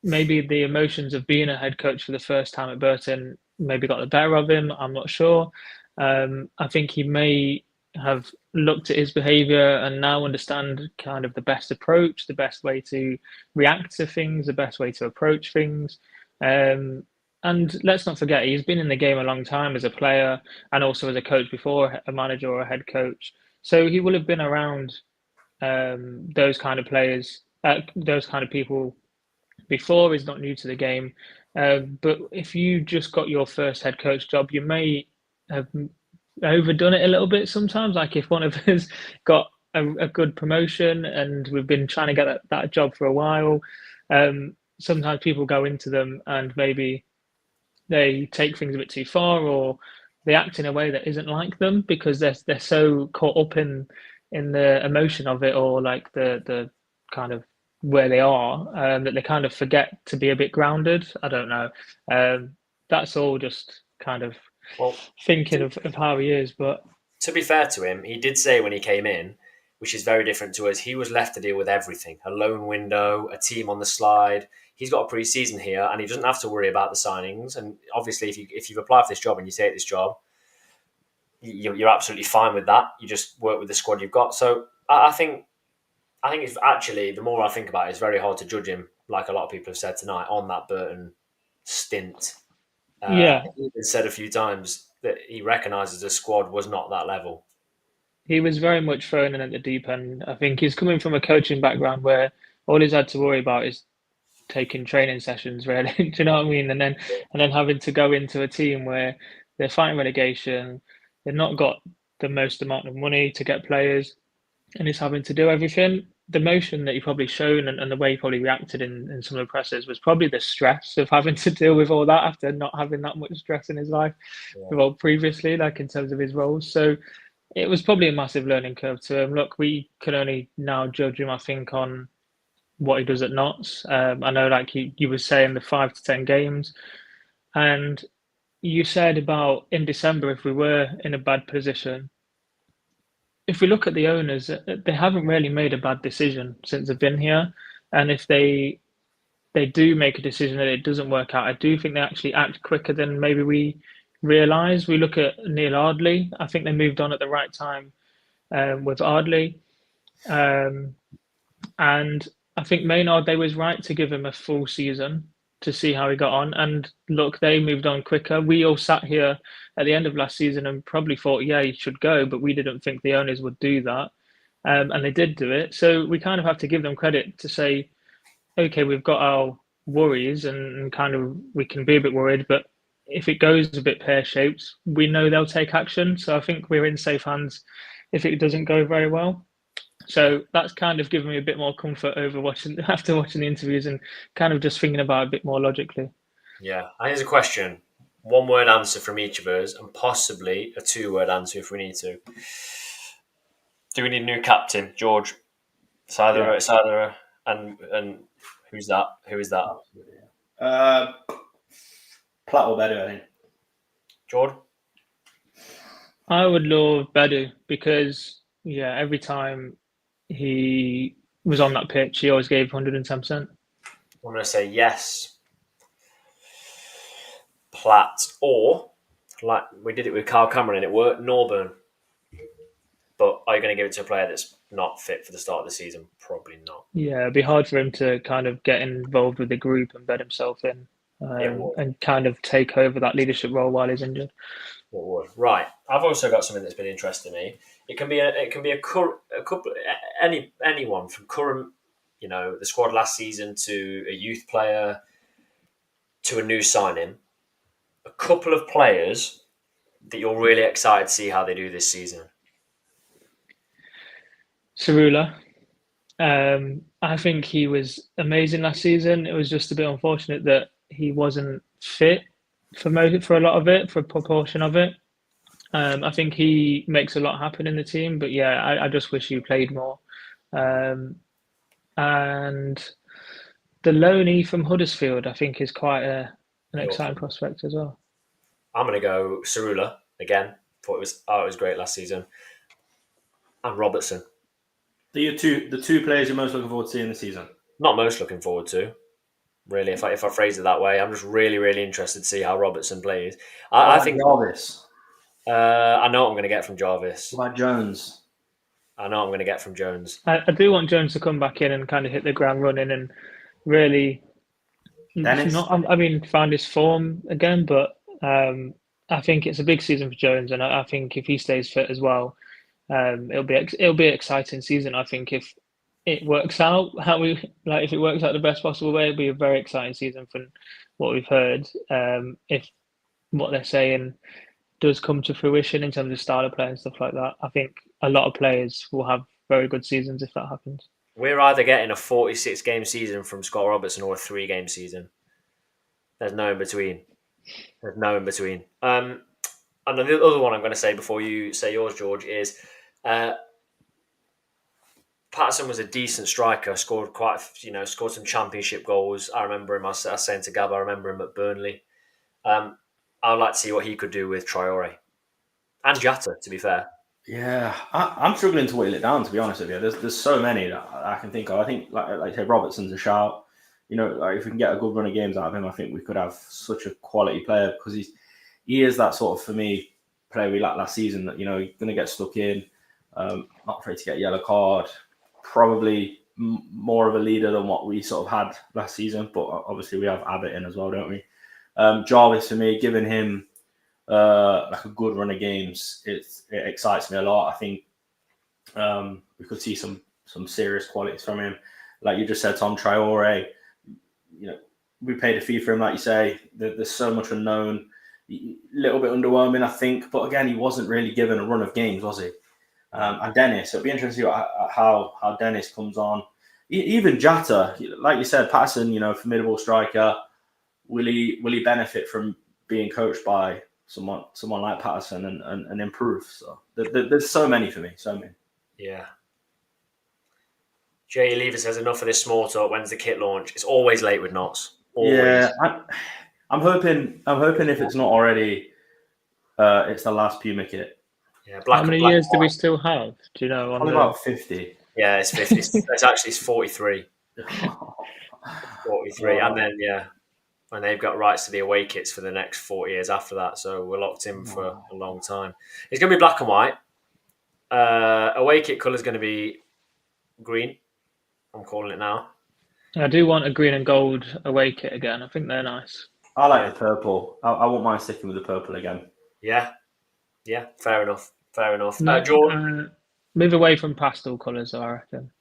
Maybe the emotions of being a head coach for the first time at Burton maybe got the better of him. I'm not sure. I think he may have looked at his behaviour and now understand kind of the best approach, the best way to react to things, the best way to approach things. And let's not forget, he's been in the game a long time as a player and also as a coach before, a manager or a head coach. So he will have been around those kind of players, those kind of people before. He's not new to the game. But if you just got your first head coach job, you may have overdone it a little bit sometimes. Like if one of us got a good promotion and we've been trying to get that job for a while, sometimes people go into them and maybe they take things a bit too far or they act in a way that isn't like them because they're so caught up in the emotion of it or like the kind of where they are that they kind of forget to be a bit grounded. I don't know. That's all just kind of thinking of how he is. But to be fair to him, he did say when he came in, which is very different to us, he was left to deal with everything. A loan window, a team on the slide. He's got a pre-season here and he doesn't have to worry about the signings. And obviously, if you've applied for this job and you take this job, you're absolutely fine with that. You just work with the squad you've got. So I think it's actually, the more I think about it, it's very hard to judge him, like a lot of people have said tonight, on that Burton stint. Yeah. He said a few times that he recognises the squad was not that level. He was very much thrown in at the deep end. I think he's coming from a coaching background where all he's had to worry about is taking training sessions, really. Do you know what I mean? And then having to go into a team where they're fighting relegation, they've not got the most amount of money to get players, and he's having to do everything. The emotion that he probably shown and the way he probably reacted in some of the presses was probably the stress of having to deal with all that after not having that much stress in his life, well, previously, like in terms of his roles. So it was probably a massive learning curve to him. Look, we can only now judge him, I think, on what he does at Notts. I know, like you were saying, the 5 to 10 games, and you said about in December if we were in a bad position. If we look at the owners, they haven't really made a bad decision since they've been here, and if they do make a decision that it doesn't work out, I do think they actually act quicker than maybe we realise. We look at Neil Ardley. I think they moved on at the right time with Ardley. And I think Maynard, they was right to give him a full season to see how he got on. And look, they moved on quicker. We all sat here at the end of last season and probably thought, yeah, he should go, but we didn't think the owners would do that. And they did do it. So we kind of have to give them credit to say, okay, we've got our worries and kind of we can be a bit worried, but if it goes a bit pear-shaped, we know they'll take action. So I think we're in safe hands if it doesn't go very well. So that's kind of given me a bit more comfort after watching the interviews and kind of just thinking about it a bit more logically. Yeah, and here's a question: 1-word answer from each of us, and possibly a 2-word answer if we need to. Do we need a new captain, George? It's either and who's that? Who is that? Platt or Bedu, I think. George? I would love Bedu because, yeah, every time he was on that pitch, he always gave 110%. I'm going to say yes, Platt, or like we did it with Carl Cameron and it worked, Norburn. But are you going to give it to a player that's not fit for the start of the season? Probably not. Yeah, it'd be hard for him to kind of get involved with the group and bed himself in and kind of take over that leadership role while he's injured. It would. Right. I've also got something that's been interesting to me. It can be a couple anyone from current, the squad last season to a youth player to a new signing. A couple of players that you're really excited to see how they do this season. Cerula. I think he was amazing last season. It was just a bit unfortunate that he wasn't fit for a lot of it, for a proportion of it. I think he makes a lot happen in the team, but yeah, I just wish he played more. And the loanee from Huddersfield, I think, is quite an exciting prospect as well. I'm going to go Cerula again. Thought it was great last season, and Robertson. The two players you're most looking forward to seeing this season? Not most looking forward to, really. If I phrase it that way, I'm just really, really interested to see how Robertson plays. I think Jarvis. I know what I'm going to get from Jarvis. What about Jones? I know what I'm going to get from Jones. I do want Jones to come back in and kind of hit the ground running and really, find his form again. But I think it's a big season for Jones, and I think if he stays fit as well. It'll be an exciting season. I think if it works out if it works out the best possible way, it'll be a very exciting season from what we've heard. If what they're saying does come to fruition in terms of style of play and stuff like that, I think a lot of players will have very good seasons if that happens. We're either getting a 46-game season from Scott Robertson or a 3-game season. There's no in between. And the other one I'm going to say before you say yours, George, is Patterson was a decent striker, scored scored some championship goals. I remember him, I was saying to Gab, I remember him at Burnley. I'd like to see what he could do with Traore. And Jatta, to be fair. Yeah, I'm struggling to whittle it down, to be honest with you. There's so many that I can think of. I think, like I say, Robertson's a shout. If we can get a good run of games out of him, I think we could have such a quality player because he is that sort of, for me, player we lacked last season that, he's going to get stuck in, not afraid to get a yellow card, probably more of a leader than what we sort of had last season. But obviously we have Abbott in as well, don't we? Jarvis, for me, giving him like a good run of games, it excites me a lot. I think we could see some serious qualities from him. Like you just said, Tom Traore, we paid a fee for him, like you say. There's so much unknown. A little bit underwhelming, I think. But again, he wasn't really given a run of games, was he? And Dennis, it'll be interesting to see how Dennis comes on. Even Jatta, like you said, Patterson, formidable striker. Will he benefit from being coached by someone like Patterson and improve. So there's so many for me, so many. Yeah. Jay Lever says enough of this small talk. When's the kit launch? It's always late with Knots. Always. Yeah, I'm hoping if it's not already, it's the last Puma kit. Yeah, How many years do we still have? Do you know? Probably about 50. Yeah, it's 50. It's 43. 43, and then and they've got rights to the away kits for the next 40 years after that. So we're locked in for a long time. It's going to be black and white. Away kit colour is going to be green. I'm calling it now. I do want a green and gold away kit again. I think they're nice. I like the purple. I won't mind sticking with the purple again. Yeah. Fair enough. No, Jordan, move away from pastel colours, I reckon.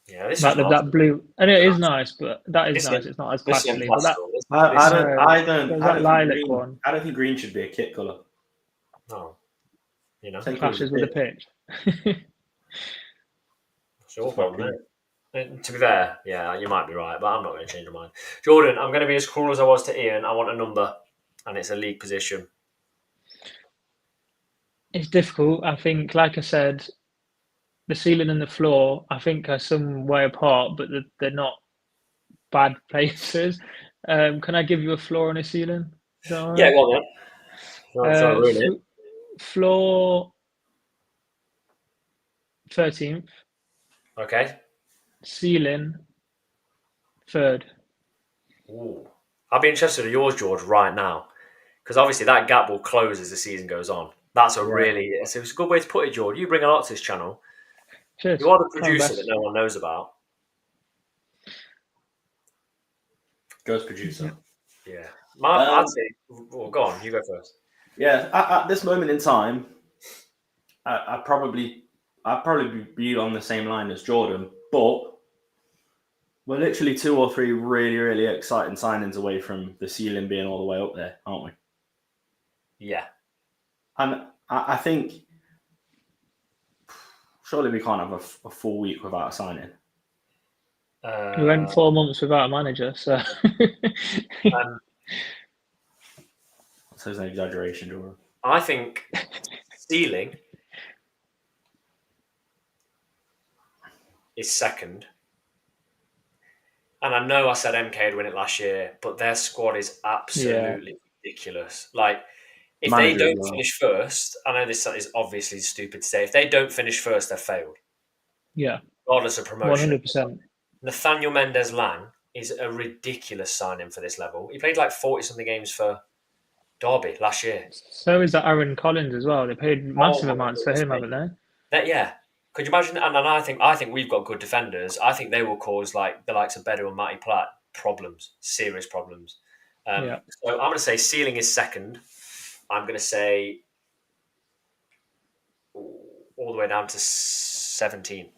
Yeah, this like is that blue, and it is nice, but that is nice. It's not as pastely. But I don't lilac one. I don't think green should be a kit colour. No, clashes with the pitch. It's your problem, isn't it? To be fair, yeah, you might be right, but I'm not going to change my mind. Jordan, I'm going to be as cruel as I was to Ian. I want a number, and it's a league position. It's difficult. I think, like I said, the ceiling and the floor, I think, are some way apart, but they're not bad places. Can I give you a floor and a ceiling? Right? Yeah, go on then. Floor 13th. Okay. Ceiling 3rd. Ooh. I'd be interested in yours, George, right now, because obviously that gap will close as the season goes on. That's it's a good way to put it, George. You bring a lot to this channel. Cheers. You are the producer that no one knows about. Ghost producer. Yeah. I'd say, well, go on. You go first. Yeah. At this moment in time, I'd probably be on the same line as Jordan, but we're literally 2 or 3 really, really exciting signings away from the ceiling being all the way up there, aren't we? Yeah. And I think surely we can't have a full week without a signing. We went 4 months without a manager, so. So it's an exaggeration, Jordan. I think ceiling is second. And I know I said MK would win it last year, but their squad is absolutely ridiculous. Like, if they don't finish first, I know this is obviously stupid to say, if they don't finish first, they've failed. Yeah. Regardless of promotion. 100%. Nathaniel Mendez-Lang is a ridiculous signing for this level. He played like 40-something games for Derby last year. So is that Aaron Collins as well. They paid massive amounts for him, haven't they? Yeah. Could you imagine? And I think we've got good defenders. I think they will cause like the likes of Bedu and Matty Platt problems, serious problems. So I'm going to say ceiling is second. I'm going to say all the way down to 17th.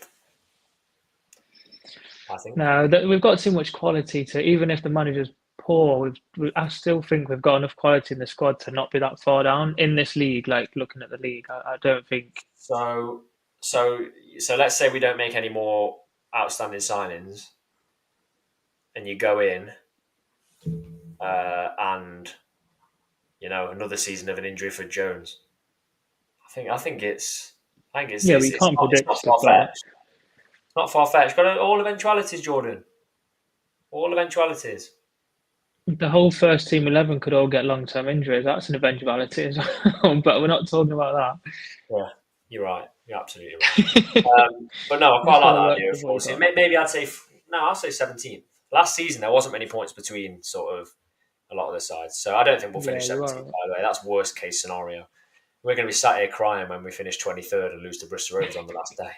I think. No, we've got too much quality to, even if the manager's poor, I still think we've got enough quality in the squad to not be that far down in this league. Like, looking at the league, I don't think so. So let's say we don't make any more outstanding signings, and you go in, and another season of an injury for Jones. I think it's. Yeah, we can't predict stuff like that. It's not far-fetched. Got all eventualities, Jordan. All eventualities. The whole first team 11 could all get long-term injuries. That's an eventuality as well, but we're not talking about that. Yeah, you're right. You're absolutely right. But no, I quite like that idea of 14. Maybe I'd say I'll say 17th. Last season there wasn't many points between sort of a lot of the sides, so I don't think we'll finish 17th. By the way, that's worst case scenario. We're going to be sat here crying when we finish 23rd and lose to Bristol Rovers on the last day.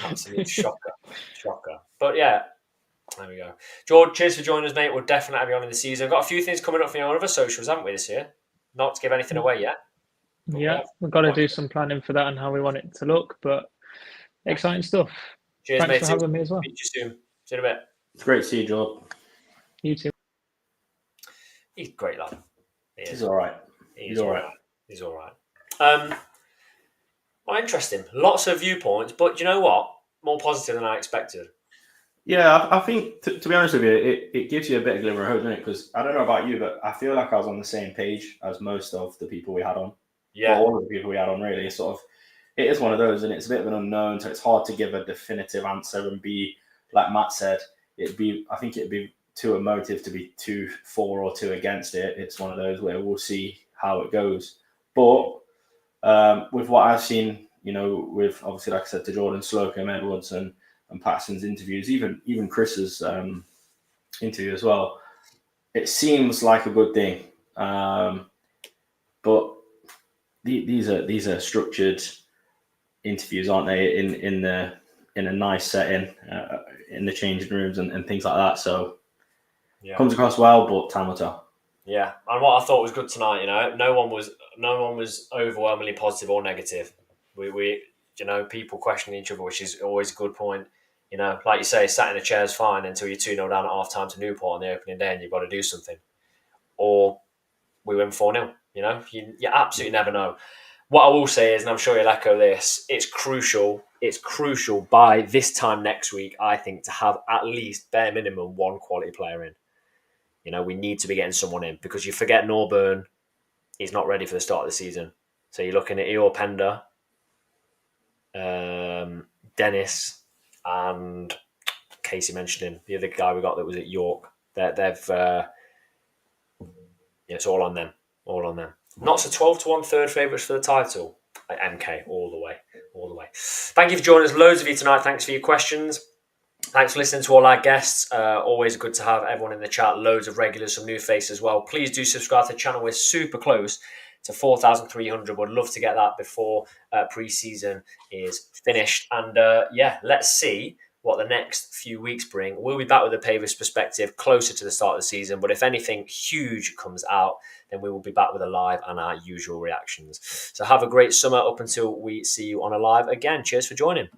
Absolute shocker. But yeah, there we go. George, cheers for joining us, mate. We'll definitely have you on in the season. We've got a few things coming up for you on other socials, haven't we, this year? Not to give anything away yet. Yeah, we've got to do some planning for that and how we want it to look, but exciting stuff. Cheers, Thanks mate. for having me as well. Speak to you soon. See you in a bit. It's great to see you, George. You too. He's a great lad. He's all right. He's all right. Well, interesting. Lots of viewpoints, but you know what? More positive than I expected. Yeah, I think to be honest with you, it gives you a bit of glimmer of hope, doesn't it? Because I don't know about you, but I feel like I was on the same page as most of the people we had on. Yeah. Well, all of the people we had on, really. Sort of, it is one of those, and it's a bit of an unknown, so it's hard to give a definitive answer and be like Matt said. I think it'd be too emotive to be too for or too against it. It's one of those where we'll see how it goes. But with what I've seen, with obviously, like I said, to Jordan, Slocum, Edwards, and Patterson's interviews, even Chris's interview as well, it seems like a good thing. But these are structured interviews, aren't they? In a nice setting, in the changing rooms and things like that. So comes across well, but time will tell. Yeah, and what I thought was good tonight, no one was overwhelmingly positive or negative. We people questioning each other, which is always a good point. Like you say, sat in a chair is fine until you're 2-0 down at half time to Newport on the opening day and you've got to do something. Or we win 4-0. You absolutely never know. What I will say is, and I'm sure you'll echo this, it's crucial by this time next week, I think, to have at least bare minimum one quality player in. We need to be getting someone in because you forget Norburn, he's not ready for the start of the season. So you're looking at Eeyore Pender, Dennis, and Casey mentioned him, the other guy we got that was at York. It's all on them. All on them. Not so 12-1 third favourites for the title. MK all the way. Thank you for joining us. Loads of you tonight. Thanks for your questions. Thanks for listening to all our guests. Always good to have everyone in the chat. Loads of regulars, some new faces as well. Please do subscribe to the channel. We're super close to 4,300. Would love to get that before pre-season is finished. And let's see what the next few weeks bring. We'll be back with a Pavers perspective closer to the start of the season. But if anything huge comes out, then we will be back with a live and our usual reactions. So have a great summer up until we see you on a live again. Cheers for joining.